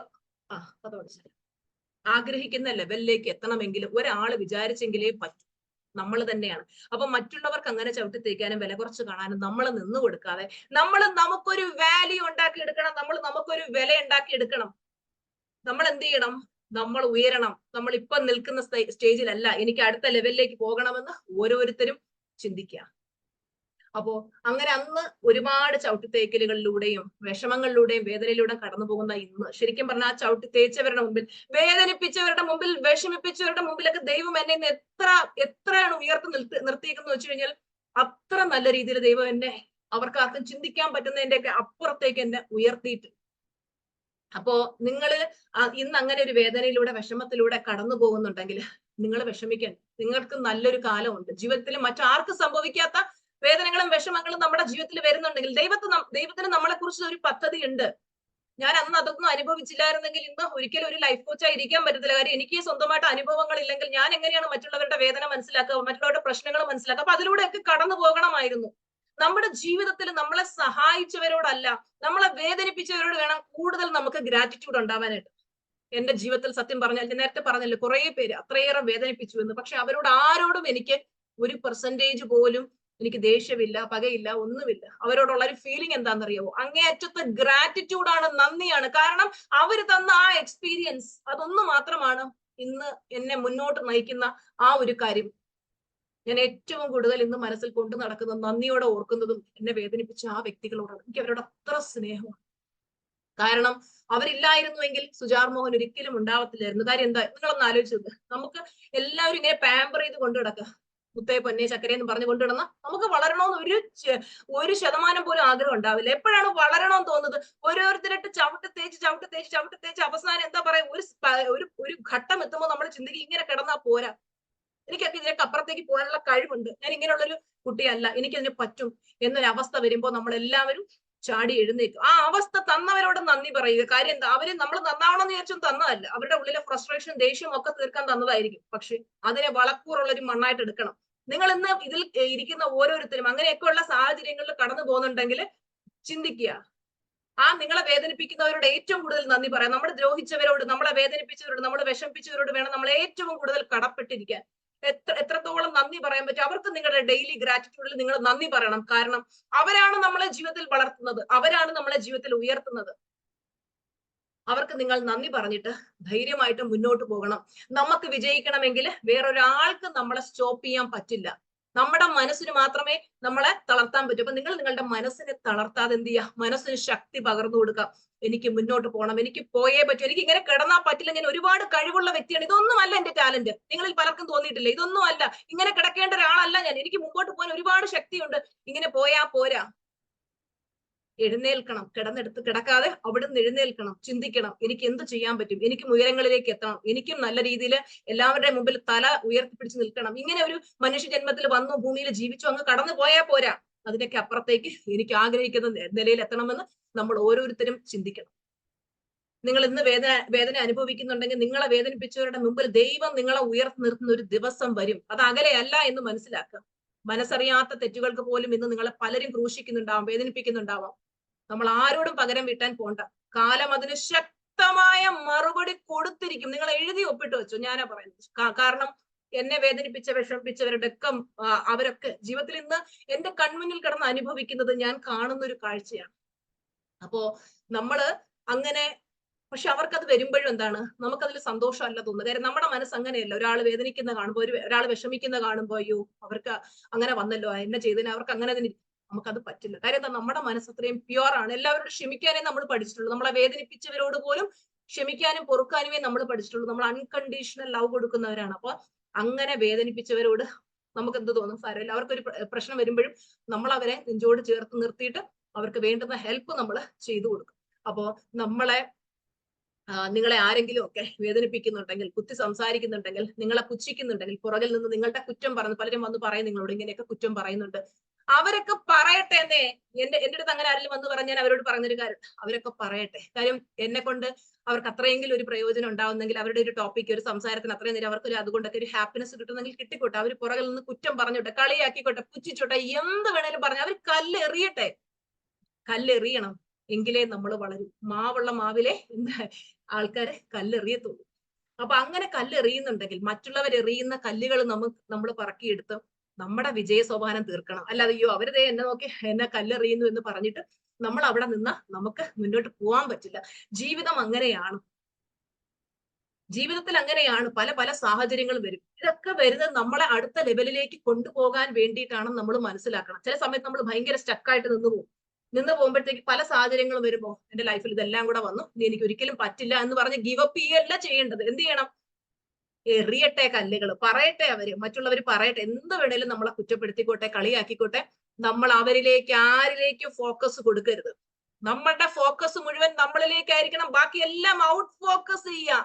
ആഗ്രഹിക്കുന്ന ലെവലിലേക്ക് എത്തണമെങ്കിൽ ഒരാൾ വിചാരിച്ചെങ്കിലേ പറ്റും, നമ്മൾ തന്നെയാണ്. അപ്പൊ മറ്റുള്ളവർക്ക് അങ്ങനെ ചവിട്ടി തേക്കാനും വില കുറച്ച് കാണാനും നമ്മൾ നിന്ന് കൊടുക്കാതെ നമുക്കൊരു വാല്യൂ ഉണ്ടാക്കി എടുക്കണം, നമുക്കൊരു വില ഉണ്ടാക്കി എടുക്കണം. നമ്മൾ എന്ത് ചെയ്യണം? നമ്മൾ ഉയരണം, നമ്മൾ ഇപ്പൊ നിൽക്കുന്ന സ്റ്റേജിലല്ല, എനിക്ക് അടുത്ത ലെവലിലേക്ക് പോകണമെന്ന് ഓരോരുത്തരും ചിന്തിക്കുക. അപ്പോ അങ്ങനെ അന്ന് ഒരുപാട് ചവിട്ടിത്തേക്കലുകളിലൂടെയും വിഷമങ്ങളിലൂടെയും വേദനയിലൂടെയും കടന്നു പോകുന്ന ഇന്ന് ശരിക്കും പറഞ്ഞാൽ ആ ചവിട്ടി തേച്ചവരുടെ മുമ്പിൽ, വേദനിപ്പിച്ചവരുടെ മുമ്പിൽ, വിഷമിപ്പിച്ചവരുടെ മുമ്പിലൊക്കെ ദൈവം എന്നെ ഇന്ന് എത്രയാണ് നിർത്തിയിരിക്കുന്നത് വെച്ച് കഴിഞ്ഞാൽ അത്ര നല്ല രീതിയിൽ ദൈവം എന്നെ അവർക്ക് ആർക്കും ചിന്തിക്കാൻ പറ്റുന്നതിന്റെ ഒക്കെ അപ്പുറത്തേക്ക് എന്നെ ഉയർത്തിയിട്ട്. അപ്പോ നിങ്ങള് ഇന്ന് അങ്ങനെ ഒരു വേദനയിലൂടെ വിഷമത്തിലൂടെ കടന്നു പോകുന്നുണ്ടെങ്കിൽ നിങ്ങൾ വിഷമിക്കാൻ, നിങ്ങൾക്ക് നല്ലൊരു കാലമുണ്ട്. ജീവിതത്തിൽ മറ്റാർക്കും സംഭവിക്കാത്ത വേദനകളും വിഷമങ്ങളും നമ്മുടെ ജീവിതത്തിൽ വരുന്നുണ്ടെങ്കിൽ ദൈവത്തിന് നമ്മളെ കുറിച്ച് ഒരു പദ്ധതി ഉണ്ട്. ഞാൻ അന്ന് അതൊന്നും അനുഭവിച്ചില്ലായിരുന്നെങ്കിൽ ഇന്ന് ഒരിക്കലും ഒരു ലൈഫ് കോച്ചായി ഇരിക്കാൻ പറ്റത്തില്ല. കാര്യം എനിക്ക് സ്വന്തമായിട്ട് അനുഭവങ്ങൾ ഇല്ലെങ്കിൽ ഞാൻ എങ്ങനെയാണ് മറ്റുള്ളവരുടെ വേദന മനസ്സിലാക്കുക, മറ്റുള്ളവരുടെ പ്രശ്നങ്ങൾ മനസ്സിലാക്കുക? അപ്പൊ അതിലൂടെയൊക്കെ കടന്നു പോകണമായിരുന്നു. നമ്മുടെ ജീവിതത്തിൽ നമ്മളെ സഹായിച്ചവരോടല്ല, നമ്മളെ വേദനിപ്പിച്ചവരോട് വേണം കൂടുതൽ നമുക്ക് ഗ്രാറ്റിറ്റ്യൂഡ് ഉണ്ടാവാനായിട്ട്. എന്റെ ജീവിതത്തിൽ സത്യം പറഞ്ഞാൽ ഞാൻ നേരത്തെ പറഞ്ഞല്ലോ, കുറെ പേര് അത്രയേറെ വേദനിപ്പിച്ചു എന്ന്. പക്ഷെ അവരോട് ആരോടും എനിക്ക് ഒരു പെർസെന്റേജ് പോലും എനിക്ക് ദേഷ്യമില്ല, പകയില്ല, ഒന്നുമില്ല. അവരോടുള്ള ഒരു ഫീലിംഗ് എന്താണെന്നറിയാവോ? അങ്ങേയറ്റത്തെ ഗ്രാറ്റിറ്റ്യൂഡാണ്, നന്ദിയാണ്. കാരണം അവര് തന്ന ആ എക്സ്പീരിയൻസ് അതൊന്നു മാത്രമാണ് ഇന്ന് എന്നെ മുന്നോട്ട് നയിക്കുന്ന ആ ഒരു കാര്യം. ഞാൻ ഏറ്റവും കൂടുതൽ ഇന്ന് മനസ്സിൽ കൊണ്ടു നടക്കുന്നതും നന്ദിയോടെ ഓർക്കുന്നതും എന്നെ വേദനിപ്പിച്ച ആ വ്യക്തികളോടാണ്. എനിക്ക് അവരോട് അത്ര സ്നേഹമാണ്. കാരണം അവരില്ലായിരുന്നുവെങ്കിൽ സുജാർ മോഹൻ ഒരിക്കലും ഉണ്ടാവത്തില്ലായിരുന്നു. കാര്യം എന്താ, നിങ്ങളൊന്ന് ആലോചിച്ചത്, നമുക്ക് എല്ലാവരും ഇങ്ങനെ പാമ്പർ ചെയ്ത് കൊണ്ടു കിടക്കുക, മുത്തേ പൊന്നെ ചക്കര എന്ന് പറഞ്ഞു കൊണ്ടുവിടുന്ന, നമുക്ക് വളരണമെന്ന് ഒരു ശതമാനം പോലും ആഗ്രഹം ഉണ്ടാവില്ല. എപ്പോഴാണ് വളരണമെന്ന് തോന്നുന്നത്? ഓരോരുത്തരായിട്ട് ചവിട്ട് തേച്ച് അവസാനം എന്താ പറയാ, ഒരു ഘട്ടം എത്തുമ്പോൾ നമ്മൾ ചിന്തിക്കും ഇങ്ങനെ കിടന്നാ പോരാ, എനിക്കൊക്കെ ഇതിനൊക്കെ അപ്പുറത്തേക്ക് പോകാനുള്ള കഴിവുണ്ട്, ഞാൻ ഇങ്ങനെയുള്ളൊരു കുട്ടിയല്ല, എനിക്കതിന് പറ്റും എന്നൊരവസ്ഥ വരുമ്പോൾ നമ്മൾ എല്ലാവരും ചാടി എഴുന്നേക്കും. ആ അവസ്ഥ തന്നവരോട് നന്ദി പറയുക. കാര്യം എന്താ, അവര് നമ്മൾ നന്നാവണമെന്ന് വിചാരിച്ചും തന്നതല്ല, അവരുടെ ഉള്ളിലെ ഫ്രസ്ട്രേഷൻ, ദേഷ്യം ഒക്കെ തീർക്കാൻ തന്നതായിരിക്കും. പക്ഷെ അതിനെ വളക്കൂറുള്ളൊരു മണ്ണായിട്ട് എടുക്കണം. നിങ്ങൾ ഇന്ന് ഇതിൽ ഇരിക്കുന്ന ഓരോരുത്തരും അങ്ങനെയൊക്കെയുള്ള സാഹചര്യങ്ങളിൽ കടന്നു പോകുന്നുണ്ടെങ്കിൽ ചിന്തിക്കുക, ആ നിങ്ങളെ വേദനിപ്പിക്കുന്നവരോട് ഏറ്റവും കൂടുതൽ നന്ദി പറയാം. നമ്മളെ ദ്രോഹിച്ചവരോട്, നമ്മളെ വേദനിപ്പിച്ചവരോട്, നമ്മളെ വിഷമിപ്പിച്ചവരോട് വേണം നമ്മൾ ഏറ്റവും കൂടുതൽ കടപ്പെട്ടിരിക്കാൻ. എത്രത്തോളം നന്ദി പറയാൻ പറ്റും അവർക്ക് നിങ്ങളുടെ ഡെയിലി ഗ്രാറ്റിറ്റ്യൂഡിൽ നിങ്ങൾ നന്ദി പറയണം. കാരണം അവരാണ് നമ്മളെ ജീവിതത്തിൽ വളർത്തുന്നത്, അവരാണ് നമ്മളെ ജീവിതത്തിൽ ഉയർത്തുന്നത്. അവർക്ക് നിങ്ങൾ നന്ദി പറഞ്ഞിട്ട് ധൈര്യമായിട്ട് മുന്നോട്ട് പോകണം. നമുക്ക് വിജയിക്കണമെങ്കിൽ വേറൊരാൾക്ക് നമ്മളെ സ്റ്റോപ്പ് ചെയ്യാൻ പറ്റില്ല. നമ്മുടെ മനസ്സിന് മാത്രമേ നമ്മളെ തളർത്താൻ പറ്റൂ. അപ്പൊ നിങ്ങൾ നിങ്ങളുടെ മനസ്സിനെ തളർത്താതെ എന്ത് ചെയ്യുക, മനസ്സിന് ശക്തി പകർന്നു കൊടുക്കുക. എനിക്ക് മുന്നോട്ട് പോകണം, എനിക്ക് പോയേ പറ്റൂ, എനിക്ക് ഇങ്ങനെ കിടന്നാൽ പറ്റില്ല, ഞാൻ ഒരുപാട് കഴിവുള്ള വ്യക്തിയാണ്, ഇതൊന്നുമല്ല എന്റെ ടാലന്റ്. നിങ്ങളിൽ പലർക്കും തോന്നിയിട്ടില്ല, ഇതൊന്നും അല്ല, ഇങ്ങനെ കിടക്കേണ്ട ഒരാളല്ല ഞാൻ, എനിക്ക് മുമ്പോട്ട് പോകാൻ ഒരുപാട് ശക്തിയുണ്ട്, ഇങ്ങനെ പോയാ പോരാ. എഴുന്നേൽക്കണം, കിടക്കാതെ അവിടുന്ന് എഴുന്നേൽക്കണം, ചിന്തിക്കണം, എനിക്ക് എന്ത് ചെയ്യാൻ പറ്റും, എനിക്ക് ഉയരങ്ങളിലേക്ക് എത്തണം, എനിക്കും നല്ല രീതിയിൽ എല്ലാവരുടെയും മുമ്പിൽ തല ഉയർത്തിപ്പിടിച്ച് നിൽക്കണം. ഇങ്ങനെ ഒരു മനുഷ്യ ജന്മത്തിൽ വന്നു, ഭൂമിയിൽ ജീവിച്ചു, അങ്ങ് കടന്നു പോയാൽ പോരാ, അതിനൊക്കെ അപ്പുറത്തേക്ക് എനിക്ക് നിലയിൽ എത്തണമെന്ന് നമ്മൾ ഓരോരുത്തരും ചിന്തിക്കണം. നിങ്ങൾ ഇന്ന് വേദന അനുഭവിക്കുന്നുണ്ടെങ്കിൽ നിങ്ങളെ വേദനിപ്പിച്ചവരുടെ മുമ്പിൽ ദൈവം നിങ്ങളെ ഉയർത്തി നിർത്തുന്ന ഒരു ദിവസം വരും. അത് അകലെയല്ല എന്ന് മനസ്സിലാക്കുക. മനസ്സറിയാത്ത തെറ്റുകൾക്ക് പോലും ഇന്ന് നിങ്ങളെ പലരും ക്രൂശിക്കുന്നുണ്ടാവാം, വേദനിപ്പിക്കുന്നുണ്ടാവാം. നമ്മൾ ആരോടും പകരം വീട്ടാൻ പോണ്ട. കാലം അതിന് ശക്തമായ മറുപടി കൊടുത്തിരിക്കും. നിങ്ങൾ എഴുതി ഒപ്പിട്ട് വെച്ചോ, ഞാനാ പറയുന്നത്. കാരണം എന്നെ വിഷമിപ്പിച്ചവരുടെ ഒക്കെ അവരൊക്കെ ജീവിതത്തിൽ ഇന്ന് എന്റെ കൺമുന്നിൽ കിടന്ന് അനുഭവിക്കുന്നത് ഞാൻ കാണുന്ന ഒരു കാഴ്ചയാണ്. അപ്പോ നമ്മള് അങ്ങനെ, പക്ഷെ അവർക്കത് വരുമ്പോഴും എന്താണ്, നമുക്കതിൽ സന്തോഷമല്ല തോന്നുന്നത്. കാര്യം നമ്മുടെ മനസ്സ് അങ്ങനെയല്ല. ഒരാൾ വേദനിക്കുന്ന കാണുമ്പോൾ, ഒരാൾ വിഷമിക്കുന്ന കാണുമ്പോൾ, അയ്യോ അവർക്ക് അങ്ങനെ വന്നല്ലോ, എന്നെ ചെയ്തതിന് അവർക്ക് അങ്ങനെ നമുക്കത് പറ്റില്ല. കാര്യം എന്താ, നമ്മുടെ മനസ്സ് അത്രയും പ്യുവർ ആണ്. എല്ലാവരോടും ക്ഷമിക്കാനേ നമ്മൾ പഠിച്ചിട്ടുള്ളൂ. നമ്മളെ വേദനിപ്പിച്ചവരോട് പോലും ക്ഷമിക്കാനും പൊറുക്കാനുമേ നമ്മൾ പഠിച്ചിട്ടുള്ളൂ. നമ്മൾ അൺകണ്ടീഷണൽ ലവ് കൊടുക്കുന്നവരാണ്. അപ്പൊ അങ്ങനെ വേദനിപ്പിച്ചവരോട് നമുക്ക് എന്ത് തോന്നും, സാരമില്ല. അവർക്കൊരു പ്രശ്നം വരുമ്പോഴും നമ്മൾ അവരെ നെഞ്ചോട് ചേർത്ത് നിർത്തിയിട്ട് അവർക്ക് വേണ്ടുന്ന ഹെൽപ്പ് നമ്മൾ ചെയ്തു കൊടുക്കും. അപ്പോ നിങ്ങളെ ആരെങ്കിലും ഒക്കെ വേദനിപ്പിക്കുന്നുണ്ടെങ്കിൽ, കുത്തി സംസാരിക്കുന്നുണ്ടെങ്കിൽ, നിങ്ങളെ പുച്ഛിക്കുന്നുണ്ടെങ്കിൽ, പുറകിൽ നിന്ന് നിങ്ങളുടെ കുറ്റം പറഞ്ഞു, പലരും വന്ന് പറയും നിങ്ങളോട് ഇങ്ങനെയൊക്കെ കുറ്റം പറയുന്നുണ്ട്, അവരൊക്കെ പറയട്ടെ എന്നേ. എന്റെ അടുത്ത് അങ്ങനെ ആരെങ്കിലും വന്ന് പറഞ്ഞാൽ അവരോട് പറഞ്ഞൊരു കാര്യം, അവരൊക്കെ പറയട്ടെ. കാര്യം എന്നെ കൊണ്ട് അവർക്ക് അത്രയെങ്കിലും ഒരു പ്രയോജനം ഉണ്ടാവുന്നെങ്കിൽ, അവരുടെ ഒരു ടോപ്പിക്, ഒരു സംസാരത്തിന് അത്രയും നേരം അവർക്ക് അതുകൊണ്ടൊക്കെ ഒരു ഹാപ്പിനെസ് കിട്ടുന്നെങ്കിൽ കിട്ടിക്കോട്ടെ. അവർ പുറകിൽ നിന്ന് കുറ്റം പറഞ്ഞോട്ടെ, കളിയാക്കിക്കോട്ടെ, പുച്ഛിച്ചോട്ടെ, എന്ത് വേണേലും പറഞ്ഞു, അവർ കല്ലെറിയട്ടെ. കല്ലെറിയണം, എങ്കിലേ നമ്മൾ വളരും. മാവുള്ള മാവിലെ ആൾക്കാരെ കല്ലെറിയത്തുള്ളൂ. അപ്പൊ അങ്ങനെ കല്ലെറിയുന്നുണ്ടെങ്കിൽ മറ്റുള്ളവർ എറിയുന്ന കല്ലുകൾ നമ്മൾ പറക്കിയെടുത്ത് നമ്മുടെ വിജയ സോപാനം തീർക്കണം. അല്ലാതെ അയ്യോ അവരുടെ എന്നെ നോക്കി എന്നെ കല്ലെറിയുന്നു എന്ന് പറഞ്ഞിട്ട് നമ്മൾ അവിടെ നിന്ന് നമുക്ക് മുന്നോട്ട് പോകാൻ പറ്റില്ല. ജീവിതം അങ്ങനെയാണ്. ജീവിതത്തിൽ അങ്ങനെയാണ്, പല പല സാഹചര്യങ്ങൾ വരും. ഇതൊക്കെ വരുന്നത് നമ്മളെ അടുത്ത ലെവലിലേക്ക് കൊണ്ടുപോകാൻ വേണ്ടിയിട്ടാണ് നമ്മൾ മനസ്സിലാക്കണം. ചില സമയത്ത് നമ്മൾ ഭയങ്കര സ്റ്റക്കായിട്ട് നിന്ന് പോകുമ്പോഴത്തേക്ക് പല സാഹചര്യങ്ങളും വരുമ്പോൾ എന്റെ ലൈഫിൽ ഇതെല്ലാം കൂടെ വന്നു, ഇനി എനിക്ക് ഒരിക്കലും പറ്റില്ല എന്ന് പറഞ്ഞ് ഗിവ് അപ്പ് ചെയ്യല്ല ചെയ്യേണ്ടത്. എന്ത് ചെയ്യണം? എറിയട്ടെ കല്ലുകൾ, പറയട്ടെ അവര്, മറ്റുള്ളവർ പറയട്ടെ, എന്ത് വേണേലും നമ്മളെ കുറ്റപ്പെടുത്തിക്കോട്ടെ, കളിയാക്കിക്കോട്ടെ, നമ്മൾ അവരിലേക്ക് ആരിലേക്ക് ഫോക്കസ് കൊടുക്കരുത്. നമ്മളുടെ ഫോക്കസ് മുഴുവൻ നമ്മളിലേക്കായിരിക്കണം. ബാക്കി എല്ലാം ഔട്ട് ഫോക്കസ് ചെയ്യുക.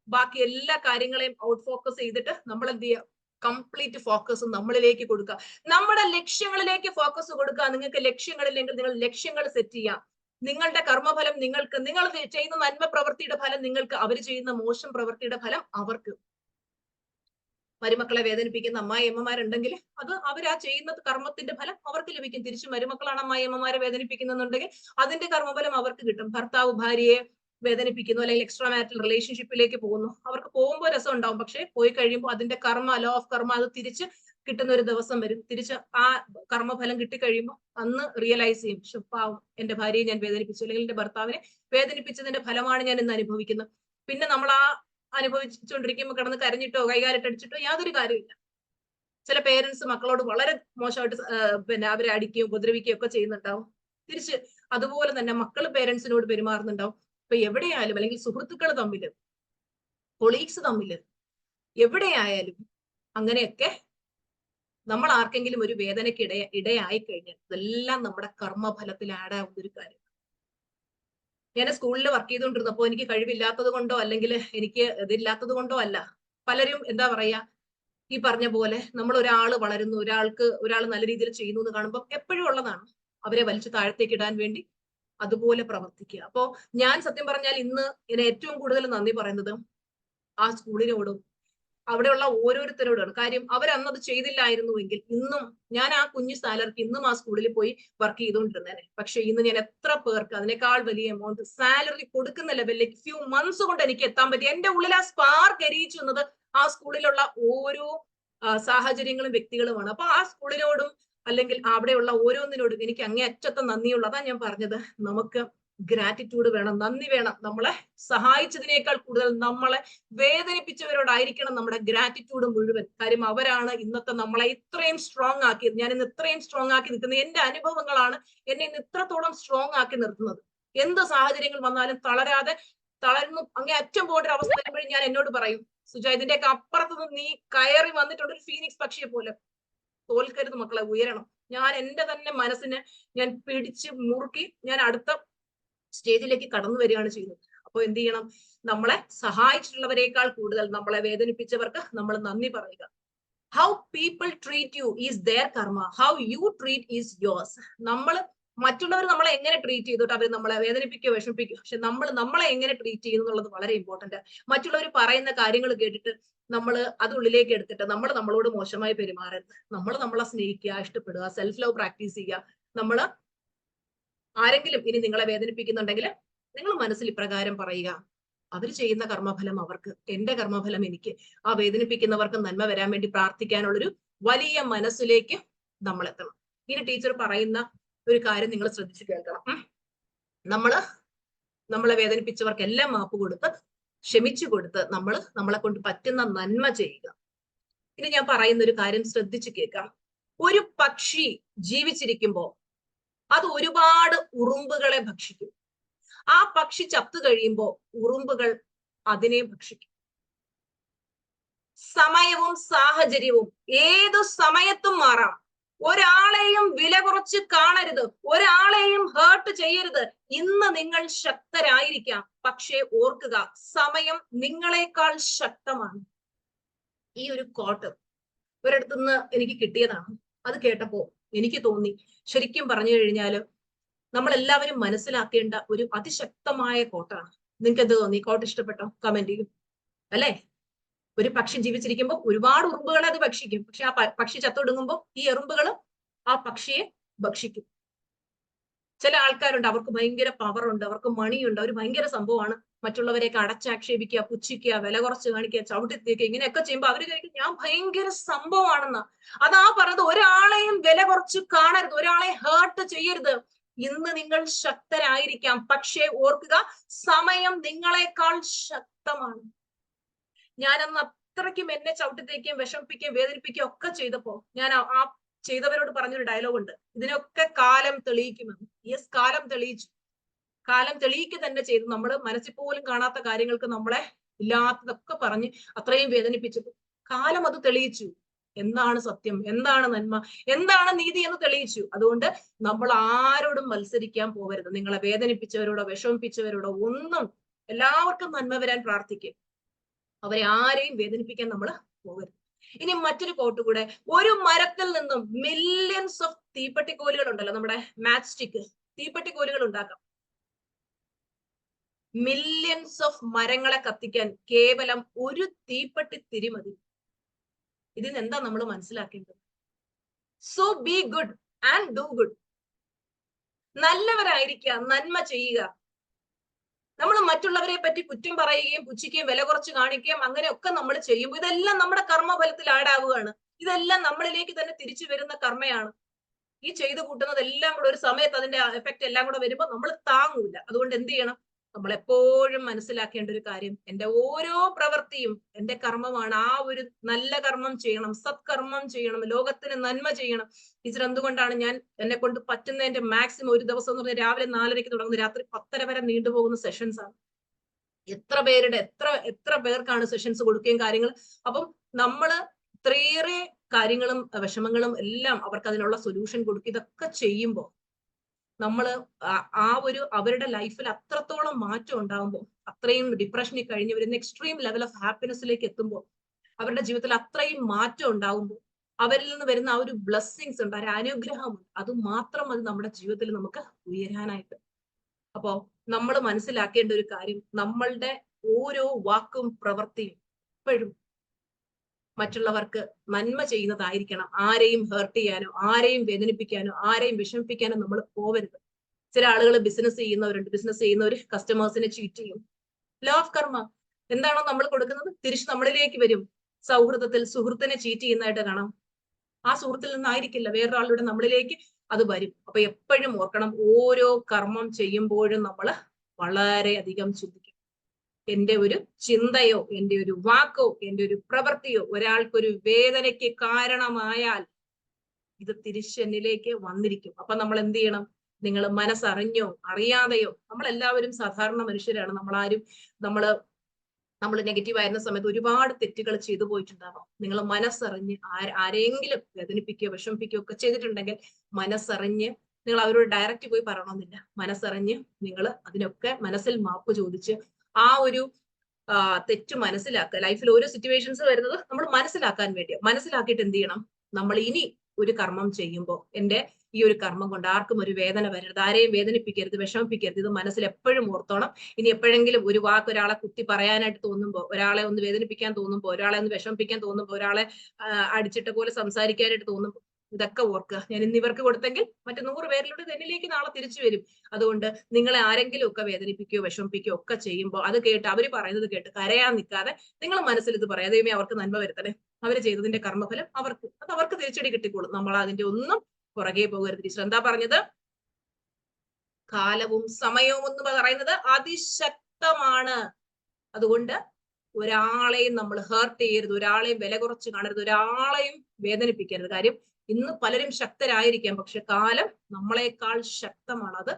ബാക്കി എല്ലാ കാര്യങ്ങളെയും ഔട്ട് ഫോക്കസ് ചെയ്തിട്ട് നമ്മൾ എന്ത് ചെയ്യുക? കംപ്ലീറ്റ് ഫോക്കസ് നമ്മളിലേക്ക് കൊടുക്കുക. നമ്മുടെ ലക്ഷ്യങ്ങളിലേക്ക് ഫോക്കസ് കൊടുക്കുക. നിങ്ങൾക്ക് ലക്ഷ്യങ്ങളില്ലെങ്കിൽ നിങ്ങൾ ലക്ഷ്യങ്ങൾ സെറ്റ് ചെയ്യുക. നിങ്ങളുടെ കർമ്മഫലം നിങ്ങൾക്ക്, നിങ്ങൾ ചെയ്യുന്ന നന്മ പ്രവൃത്തിയുടെ ഫലം നിങ്ങൾക്ക്, അവർ ചെയ്യുന്ന മോശം പ്രവൃത്തിയുടെ ഫലം അവർക്ക്. മരുമക്കളെ വേദനിപ്പിക്കുന്ന അമ്മായിയമ്മമാരുണ്ടെങ്കിൽ അത് അവർ ആ ചെയ്യുന്ന കർമ്മത്തിന്റെ ഫലം അവർക്ക് ലഭിക്കും. തിരിച്ച് മരുമക്കളാണ് അമ്മായിയമ്മമാരെ വേദനിപ്പിക്കുന്നുണ്ടെങ്കിൽ അതിന്റെ കർമ്മഫലം അവർക്ക് കിട്ടും. ഭർത്താവ് ഭാര്യയെ വേദനിപ്പിക്കുന്നു, അല്ലെങ്കിൽ എക്സ്ട്രാ മാരിറ്റൽ റിലേഷൻഷിപ്പിലേക്ക് പോകുന്നു, അവർക്ക് പോകുമ്പോൾ രസം ഉണ്ടാവും, പക്ഷെ പോയി കഴിയുമ്പോൾ അതിന്റെ കർമ്മ, ലോ ഓഫ് കർമ്മ, അത് തിരിച്ച് കിട്ടുന്ന ഒരു ദിവസം വരും. തിരിച്ച് ആ കർമ്മഫലം കിട്ടിക്കഴിയുമ്പോൾ അന്ന് റിയലൈസ് ചെയ്യും, പാവം എന്റെ ഭാര്യയെ ഞാൻ വേദനിപ്പിച്ചു, അല്ലെങ്കിൽ എന്റെ ഭർത്താവിനെ വേദനിപ്പിച്ചതിന്റെ ഫലമാണ് ഞാൻ ഇന്ന് അനുഭവിക്കുന്നത്. പിന്നെ നമ്മൾ ആ അനുഭവിച്ചുകൊണ്ടിരിക്കുമ്പോൾ കിടന്ന് കരഞ്ഞിട്ടോ കൈകാലിട്ടടിച്ചിട്ടോ യാതൊരു കാര്യമില്ല. ചില പേരൻസ് മക്കളോട് വളരെ മോശമായിട്ട് പിന്നെ അവരെ അടിക്കുകയും ഉപദ്രവിക്കുകയും ഒക്കെ ചെയ്യുന്നുണ്ടാവും. തിരിച്ച് അതുപോലെ തന്നെ മക്കൾ പേരൻസിനോട് പെരുമാറുന്നുണ്ടാവും. ഇപ്പൊ എവിടെയായാലും, അല്ലെങ്കിൽ സുഹൃത്തുക്കൾ തമ്മില്, കൊളീഗ്സ് തമ്മില്, എവിടെയായാലും അങ്ങനെയൊക്കെ നമ്മൾ ആർക്കെങ്കിലും ഒരു വേദനയ്ക്ക് ഇടയായി കഴിഞ്ഞാൽ ഇതെല്ലാം നമ്മുടെ കർമ്മഫലത്തിൽ ആഡ് ആവുന്ന ഒരു കാര്യം. ഞാൻ സ്കൂളിൽ വർക്ക് ചെയ്തുകൊണ്ടിരുന്നപ്പോൾ എനിക്ക് കഴിവില്ലാത്തത് കൊണ്ടോ അല്ലെങ്കിൽ എനിക്ക് ഇതില്ലാത്തത് കൊണ്ടോ അല്ല, പലരും എന്താ പറയാ, ഈ പറഞ്ഞ പോലെ നമ്മൾ ഒരാൾ വളരുന്നു, ഒരാൾ നല്ല രീതിയിൽ ചെയ്യുന്നു എന്ന് കാണുമ്പോൾ എപ്പോഴും ഉള്ളതാണ് അവരെ വലിച്ചു താഴത്തേക്ക് ഇടാൻ വേണ്ടി അതുപോലെ പ്രവർത്തിക്കുക. അപ്പോ ഞാൻ സത്യം പറഞ്ഞാൽ ഇന്ന് ഇതിനെ ഏറ്റവും കൂടുതൽ നന്ദി പറയുന്നത് ആ സ്കൂളിനോടും അവിടെയുള്ള ഓരോരുത്തരോടാണ്. കാര്യം അവരന്നത് ചെയ്തില്ലായിരുന്നുവെങ്കിൽ ഇന്നും ഞാൻ ആ കുഞ്ഞു സാലറിക്ക് ഇന്നും ആ സ്കൂളിൽ പോയി വർക്ക് ചെയ്തുകൊണ്ടിരുന്നേനെ. പക്ഷെ ഇന്ന് ഞാൻ എത്ര പേർക്ക് അതിനേക്കാൾ വലിയ എമൗണ്ട് സാലറി കൊടുക്കുന്ന ലെവലിലേക്ക് ഫ്യൂ മന്ത്സ് കൊണ്ട് എനിക്ക് എത്താൻ പറ്റി. എന്റെ ഉള്ളിൽ ആ സ്പാർക്ക് എരിയിച്ചു വന്നത് ആ സ്കൂളിലുള്ള ഓരോ സാഹചര്യങ്ങളും വ്യക്തികളുമാണ്. അപ്പൊ ആ സ്കൂളിനോടും അല്ലെങ്കിൽ അവിടെയുള്ള ഓരോന്നിനോടും എനിക്ക് അങ്ങേയറ്റത്തെ നന്ദിയുള്ളൂ. അതാ ഞാൻ പറഞ്ഞത്, നമുക്ക് ഗ്രാറ്റിറ്റ്യൂഡ് വേണം, നന്ദി വേണം. നമ്മളെ സഹായിച്ചതിനേക്കാൾ കൂടുതൽ നമ്മളെ വേദനിപ്പിച്ചവരോടായിരിക്കണം നമ്മുടെ ഗ്രാറ്റിറ്റ്യൂഡ് മുഴുവൻ. കാര്യം അവരാണ് ഇന്നത്തെ നമ്മളെ ഇത്രയും സ്ട്രോങ് ആക്കിയത്. ഞാൻ ഇന്ന് ഇത്രയും സ്ട്രോങ് ആക്കി നിൽക്കുന്നത് എന്റെ അനുഭവങ്ങളാണ് എന്നെ ഇന്ന് ഇത്രത്തോളം സ്ട്രോങ് ആക്കി നിർത്തുന്നത്. എന്ത് സാഹചര്യങ്ങൾ വന്നാലും തളർന്നു അങ്ങേ അറ്റം പോകേണ്ട ഒരു അവസ്ഥ വരുമ്പോഴും ഞാൻ എന്നോട് പറയും, സുജ, ഇതിന്റെയൊക്കെ അപ്പുറത്തുനിന്ന് നീ കയറി വന്നിട്ടുണ്ട് ഒരു ഫീനിക്സ് പക്ഷിയെ പോലെ. തോൽക്കരുത് മക്കളെ, ഉയരണം. ഞാൻ എന്റെ തന്നെ മനസ്സിനെ ഞാൻ പിടിച്ച് മുറുക്കി ഞാൻ അടുത്ത സ്റ്റേജിലേക്ക് കടന്നു വരികയാണ് ചെയ്യുന്നത്. അപ്പൊ എന്ത് ചെയ്യണം? നമ്മളെ സഹായിച്ചിട്ടുള്ളവരെക്കാൾ കൂടുതൽ നമ്മളെ വേദനിപ്പിച്ചവർക്ക് നമ്മൾ നന്ദി പറയുക. How people treat you is their karma, how you treat is yours. മറ്റുള്ളവർ നമ്മളെ എങ്ങനെ ട്രീറ്റ് ചെയ്തിട്ട് അവർ നമ്മളെ വേദനിപ്പിക്കുകയോ വിഷമിപ്പിക്കുകയോ, പക്ഷെ നമ്മളെ എങ്ങനെ ട്രീറ്റ് ചെയ്യുന്നു എന്നുള്ളത് വളരെ ഇമ്പോർട്ടന്റ്. മറ്റുള്ളവർ പറയുന്ന കാര്യങ്ങൾ കേട്ടിട്ട് നമ്മൾ അത് ഉള്ളിലേക്ക് എടുത്തിട്ട് നമ്മളോട് മോശമായി പെരുമാറരുത്. നമ്മളെ സ്നേഹിക്കുക, ഇഷ്ടപ്പെടുക, സെൽഫ് ലവ് പ്രാക്ടീസ് ചെയ്യുക. ആരെങ്കിലും ഇനി നിങ്ങളെ വേദനിപ്പിക്കുന്നുണ്ടെങ്കിൽ നിങ്ങൾ മനസ്സിൽ ഇപ്രകാരം പറയുക, അവർ ചെയ്യുന്ന കർമ്മഫലം അവർക്ക്, എന്റെ കർമ്മഫലം എനിക്ക്. ആ വേദനിപ്പിക്കുന്നവർക്ക് നന്മ വരാൻ വേണ്ടി പ്രാർത്ഥിക്കാനുള്ളൊരു വലിയ മനസ്സിലേക്ക് നമ്മൾ എത്തണം. ഇനി ടീച്ചർ പറയുന്ന ഒരു കാര്യം നിങ്ങൾ ശ്രദ്ധിച്ചു കേൾക്കണം. നമ്മളെ വേദനിപ്പിച്ചവർക്കെല്ലാം മാപ്പ് കൊടുത്ത് ക്ഷമിച്ചു കൊടുത്ത് നമ്മളെ കൊണ്ട് പറ്റുന്ന നന്മ ചെയ്യുക. ഇനി ഞാൻ പറയുന്ന ഒരു കാര്യം ശ്രദ്ധിച്ചു കേൾക്കാം. ഒരു പക്ഷി ജീവിച്ചിരിക്കുമ്പോ അത് ഒരുപാട് ഉറുമ്പുകളെ ഭക്ഷിക്കും. ആ പക്ഷി ചത്തു കഴിയുമ്പോ ഉറുമ്പുകൾ അതിനെ ഭക്ഷിക്കും. സമയവും സാഹചര്യവും ഏതു സമയത്തും മാറാം. ഒരാളെയും വില കുറച്ച് കാണരുത്, ഒരാളെയും ഹേർട്ട് ചെയ്യരുത്. ഇന്ന് നിങ്ങൾ ശക്തരായിരിക്കാം, പക്ഷേ ഓർക്കുക, സമയം നിങ്ങളെക്കാൾ ശക്തമാണ്. ഈ ഒരു കോട്ട് ഒരിടത്തുനിന്ന് എനിക്ക് കിട്ടിയതാണ്. അത് കേട്ടപ്പോ എനിക്ക് തോന്നി, ശരിക്കും പറഞ്ഞു കഴിഞ്ഞാല് നമ്മളെല്ലാവരും മനസ്സിലാക്കേണ്ട ഒരു അതിശക്തമായ കോട്ടാണ്. നിങ്ങൾക്ക് എന്ത് തോന്നി? കോട്ട് ഇഷ്ടപ്പെട്ടോ? കമന്റ് ചെയ്യും അല്ലെ? ഒരു പക്ഷി ജീവിച്ചിരിക്കുമ്പോൾ ഒരുപാട് ഉറുമ്പുകളെ അത് ഭക്ഷിക്കും. പക്ഷെ ആ പക്ഷി ചത്തൊടുങ്ങുമ്പോൾ ഈ എറുമ്പുകൾ ആ പക്ഷിയെ ഭക്ഷിക്കും. ചില ആൾക്കാരുണ്ട്, അവർക്ക് ഭയങ്കര പവർ ഉണ്ട്, അവർക്ക് മണിയുണ്ട്, അവർ ഭയങ്കര സംഭവമാണ്. മറ്റുള്ളവരെയൊക്കെ അടച്ചാക്ഷേപിക്കുക, പുച്ഛിക്കുക, വില കുറച്ച് കാണിക്കുക, ചവിട്ടിത്തേക്കുക, ഇങ്ങനെയൊക്കെ ചെയ്യുമ്പോൾ അവർ ചോദിക്കും ഞാൻ ഭയങ്കര സംഭവമാണെന്ന്. അതാ പറഞ്ഞത്, ഒരാളെയും വില കുറച്ച് കാണരുത്, ഒരാളെ ഹേർട്ട് ചെയ്യരുത്. ഇന്ന് നിങ്ങൾ ശക്തരായിരിക്കാം, പക്ഷേ ഓർക്കുക, സമയം നിങ്ങളെക്കാൾ ശക്തമാണ്. ഞാനന്ന് അത്രയ്ക്കും എന്നെ ചവിട്ടിത്തേക്കുകയും വിഷമിപ്പിക്കുകയും വേദനിപ്പിക്കുകയും ഒക്കെ ചെയ്തപ്പോ ഞാൻ ആ ചെയ്തവരോട് പറഞ്ഞൊരു ഡയലോഗ് ഉണ്ട്, ഇതിനൊക്കെ കാലം തെളിയിക്കുമെന്ന്. യെസ്, കാലം തെളിയിച്ചു. കാലം തെളിയിക്കുക തന്നെ ചെയ്തു. നമ്മൾ മനസ്സിൽ പോലും കാണാത്ത കാര്യങ്ങൾക്ക് നമ്മളെ ഇല്ലാത്തതൊക്കെ പറഞ്ഞ് അത്രയും വേദനിപ്പിച്ചത് കാലം അത് തെളിയിച്ചു. എന്താണ് സത്യം, എന്താണ് നന്മ, എന്താണ് നീതി എന്ന് തെളിയിച്ചു. അതുകൊണ്ട് നമ്മൾ ആരോടും മത്സരിക്കാൻ പോകരുത്. നിങ്ങളെ വേദനിപ്പിച്ചവരോടോ വിഷമിപ്പിച്ചവരോടോ ഒന്നും, എല്ലാവർക്കും നന്മ വരാൻ പ്രാർത്ഥിക്കും. അവരെ ആരെയും വേദനിപ്പിക്കാൻ നമ്മൾ പോകരുത്. ഇനി മറ്റൊരു കോട്ട് കൂടെ, ഒരു മരത്തിൽ നിന്നും മില്യൺസ് ഓഫ് തീപ്പെട്ടിക്കോലുകൾ ഉണ്ടല്ലോ, നമ്മുടെ മാച്ച് സ്റ്റിക്ക്, തീപ്പെട്ടിക്കോലുകൾ ഉണ്ടാക്കാം. മില്യൺസ് ഓഫ് മരങ്ങളെ കത്തിക്കാൻ കേവലം ഒരു തീപ്പെട്ടി തിരി മതി. ഇതിന് എന്താ നമ്മൾ മനസ്സിലാക്കേണ്ടത്? So be good and do good. നല്ലവരായിരിക്കുക, നന്മ ചെയ്യുക. നമ്മൾ മറ്റുള്ളവരെ പറ്റി കുറ്റം പറയുകയും പുച്ഛിക്കുകയും വില കുറച്ച് കാണിക്കുകയും അങ്ങനെയൊക്കെ നമ്മൾ ചെയ്യുമ്പോൾ ഇതെല്ലാം നമ്മുടെ കർമ്മഫലത്തിൽ ആഡാവുകയാണ്. ഇതെല്ലാം നമ്മളിലേക്ക് തന്നെ തിരിച്ചു വരുന്ന കർമ്മയാണ്. ഈ ചെയ്തു കൂട്ടുന്നതെല്ലാം കൂടെ ഒരു സമയത്ത് അതിന്റെ എഫക്റ്റ് എല്ലാം കൂടെ വരുമ്പോൾ നമ്മൾ താങ്ങൂല. അതുകൊണ്ട് എന്ത് ചെയ്യണം? നമ്മൾ എപ്പോഴും മനസ്സിലാക്കേണ്ട ഒരു കാര്യം, എന്റെ ഓരോ പ്രവൃത്തിയും എന്റെ കർമ്മമാണ്. ആ ഒരു നല്ല കർമ്മം ചെയ്യണം, സത്കർമ്മം ചെയ്യണം, ലോകത്തിന് നന്മ ചെയ്യണം. ടീച്ചർ എന്തുകൊണ്ടാണ് ഞാൻ എന്നെ കൊണ്ട് പറ്റുന്നതിന്റെ മാക്സിമം, ഒരു ദിവസം എന്ന് പറഞ്ഞാൽ രാവിലെ 4:30 തുടങ്ങുന്ന രാത്രി 10:30 വരെ നീണ്ടുപോകുന്ന സെഷൻസ് ആണ്. എത്ര പേർക്കാണ് സെഷൻസ് കൊടുക്കുകയും കാര്യങ്ങൾ. അപ്പം നമ്മള് ഇത്രയേറെ കാര്യങ്ങളും വിഷമങ്ങളും എല്ലാം അവർക്ക് അതിനുള്ള സൊല്യൂഷൻ കൊടുക്കുക. ഇതൊക്കെ ചെയ്യുമ്പോൾ നമ്മള് ആ ഒരു അവരുടെ ലൈഫിൽ അത്രത്തോളം മാറ്റം ഉണ്ടാകുമ്പോൾ, അത്രയും ഡിപ്രഷനിൽ കഴിഞ്ഞ് വരുന്ന എക്സ്ട്രീം ലെവൽ ഓഫ് ഹാപ്പിനെസ്സിലേക്ക് എത്തുമ്പോൾ, അവരുടെ ജീവിതത്തിൽ അത്രയും മാറ്റം ഉണ്ടാകുമ്പോൾ അവരിൽ നിന്ന് വരുന്ന ആ ഒരു ബ്ലെസ്സിങ്സ് ഉണ്ട്, ഒരു അനുഗ്രഹമുണ്ട്. അത് മാത്രം മതി നമ്മുടെ ജീവിതത്തിൽ നമുക്ക് ഉയരാനായിട്ട്. അപ്പോ നമ്മൾ മനസ്സിലാക്കേണ്ട ഒരു കാര്യം, നമ്മളുടെ ഓരോ വാക്കും പ്രവൃത്തിയും എപ്പോഴും മറ്റുള്ളവർക്ക് നന്മ ചെയ്യുന്നതായിരിക്കണം. ആരെയും ഹേർട്ട് ചെയ്യാനോ ആരെയും വേദനിപ്പിക്കാനോ ആരെയും വിഷമിപ്പിക്കാനോ നമ്മൾ പോവരുത്. ചില ആളുകൾ ബിസിനസ് ചെയ്യുന്നവരുണ്ട്. ബിസിനസ് ചെയ്യുന്നവർ കസ്റ്റമേഴ്സിനെ ചീറ്റ് ചെയ്യും. ലോ ഓഫ് കർമ്മ എന്താണോ നമ്മൾ കൊടുക്കുന്നത് തിരിച്ച് നമ്മളിലേക്ക് വരും. സൗഹൃദത്തിൽ സുഹൃത്തിനെ ചീറ്റ് ചെയ്യുന്നതായിട്ട് കാണാം. ആ സുഹൃത്തിൽ നിന്നായിരിക്കില്ല, വേറൊരാളുടെ നമ്മളിലേക്ക് അത് വരും. അപ്പൊ എപ്പോഴും ഓർക്കണം, ഓരോ കർമ്മം ചെയ്യുമ്പോഴും നമ്മൾ വളരെയധികം ചിന്തിക്കണം. എന്റെ ഒരു ചിന്തയോ എന്റെ ഒരു വാക്കോ എന്റെ ഒരു പ്രവൃത്തിയോ ഒരാൾക്കൊരു വേദനയ്ക്ക് കാരണമായാൽ ഇത് തിരിച്ചെന്നിലേക്ക് വന്നിരിക്കും. അപ്പൊ നമ്മൾ എന്ത് ചെയ്യണം? നിങ്ങൾ മനസ്സറിഞ്ഞോ അറിയാതെയോ, നമ്മളെല്ലാവരും സാധാരണ മനുഷ്യരാണ്. നമ്മൾ നെഗറ്റീവ് ആയിരുന്ന സമയത്ത് ഒരുപാട് തെറ്റുകൾ ചെയ്തു പോയിട്ടുണ്ടാവാം. നിങ്ങൾ മനസ്സറിഞ്ഞ് ആരെങ്കിലും വേദനിപ്പിക്കുകയോ വിഷമിപ്പിക്കുകയോ ഒക്കെ ചെയ്തിട്ടുണ്ടെങ്കിൽ മനസ്സറിഞ്ഞ്, നിങ്ങൾ അവരോട് ഡയറക്റ്റ് പോയി പറയണമെന്നില്ല, മനസ്സറിഞ്ഞ് നിങ്ങൾ അതിനൊക്കെ മനസ്സിൽ മാപ്പ് ചോദിച്ച് ആ ഒരു തെറ്റ് മനസ്സിലാക്കുക. ലൈഫിൽ ഓരോ സിറ്റുവേഷൻസ് വരുന്നത് നമ്മൾ മനസ്സിലാക്കാൻ വേണ്ടി. മനസ്സിലാക്കിയിട്ട് എന്ത് ചെയ്യണം? നമ്മൾ ഇനി ഒരു കർമ്മം ചെയ്യുമ്പോൾ എന്റെ ഈ ഒരു കർമ്മം കൊണ്ട് ആർക്കും ഒരു വേദന വരരുത്, ആരെയും വേദനിപ്പിക്കരുത്, വിഷമിപ്പിക്കരുത്. ഇത് മനസ്സിൽ എപ്പോഴും ഓർത്തോണം. ഇനി എപ്പോഴെങ്കിലും ഒരു വാക്ക് ഒരാളെ കുത്തി പറയാനായിട്ട് തോന്നുമ്പോൾ, ഒരാളെ ഒന്ന് വേദനിപ്പിക്കാൻ തോന്നുമ്പോൾ, ഒരാളെ ഒന്ന് വിഷമിപ്പിക്കാൻ തോന്നുമ്പോൾ, ഒരാളെ അടിച്ചിട്ട പോലെ സംസാരിക്കാനായിട്ട് തോന്നുമ്പോൾ ഇതൊക്കെ ഓർക്കുക. ഞാൻ ഇന്ന് ഇവർക്ക് കൊടുത്തെങ്കിൽ മറ്റു 100 പേരിലൂടെ എന്നിലേക്ക് നാളെ തിരിച്ചു വരും. അതുകൊണ്ട് നിങ്ങളെ ആരെങ്കിലും ഒക്കെ വേദനിപ്പിക്കുകയോ വിഷമിപ്പിക്കുകയോ ഒക്കെ ചെയ്യുമ്പോൾ അത് കേട്ട്, അവര് പറയുന്നത് കേട്ട് കരയാൻ നിൽക്കാതെ നിങ്ങൾ മനസ്സിൽ ഇത് പറയാം, ദൈവമേ അവർക്ക് നന്മ വരുത്തണേ, അവര് ചെയ്തതിന്റെ കർമ്മഫലം അവർക്ക് തിരിച്ചടി കിട്ടിക്കോളും. നമ്മൾ അതിന്റെ ഒന്നും പുറകെ പോകരുത്. ടീച്ചർ എന്താ പറഞ്ഞത്? കാലവും സമയവും എന്ന് പറയുന്നത് അതിശക്തമാണ്. അതുകൊണ്ട് ഒരാളെയും നമ്മൾ ഹേർട്ട് ചെയ്യരുത്, ഒരാളെയും വില കുറച്ച് കാണരുത്, ഒരാളെയും വേദനിപ്പിക്കരുത്. കാര്യം ഇന്ന് പലരും ശക്തരായിരിക്കാം, പക്ഷെ കാലം നമ്മളെക്കാൾ ശക്തമാണ്. അത്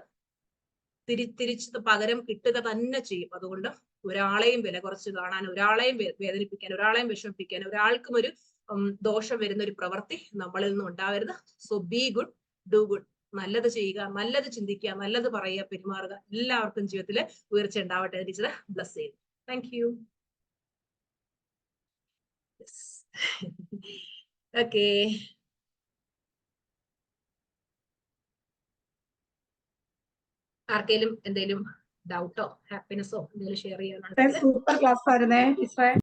തിരിച്ച് പകരം കിട്ടുക തന്നെ ചെയ്യും. അതുകൊണ്ട് ഒരാളെയും വില കുറച്ച് കാണാൻ, ഒരാളെയും വേദനിപ്പിക്കാൻ, ഒരാളെയും വിഷമിപ്പിക്കാൻ, ഒരാൾക്കും ഒരു ദോഷം വരുന്ന ഒരു പ്രവൃത്തി നമ്മളിൽ നിന്നും ഉണ്ടാവരുത്. So be good, do good. നല്ലത് ചെയ്യുക, നല്ലത് ചിന്തിക്കുക, നല്ലത് പറയുക, പെരുമാറുക. എല്ലാവർക്കും ജീവിതത്തിൽ ഉയർച്ച ഉണ്ടാവട്ടെ. ടീച്ചർ ബ്ലസ് ചെയ്യുന്നു. Thank you. ഓക്കെ, ആർക്കെങ്കിലും എന്തെങ്കിലും ഡൗട്ടോ ഹാപ്പിനെസ്സോ എന്തെങ്കിലും ഷെയർ ചെയ്യാനാണ്? സൂപ്പർ ക്ലാസ് ആയിരുന്നേ ടീച്ചറെ.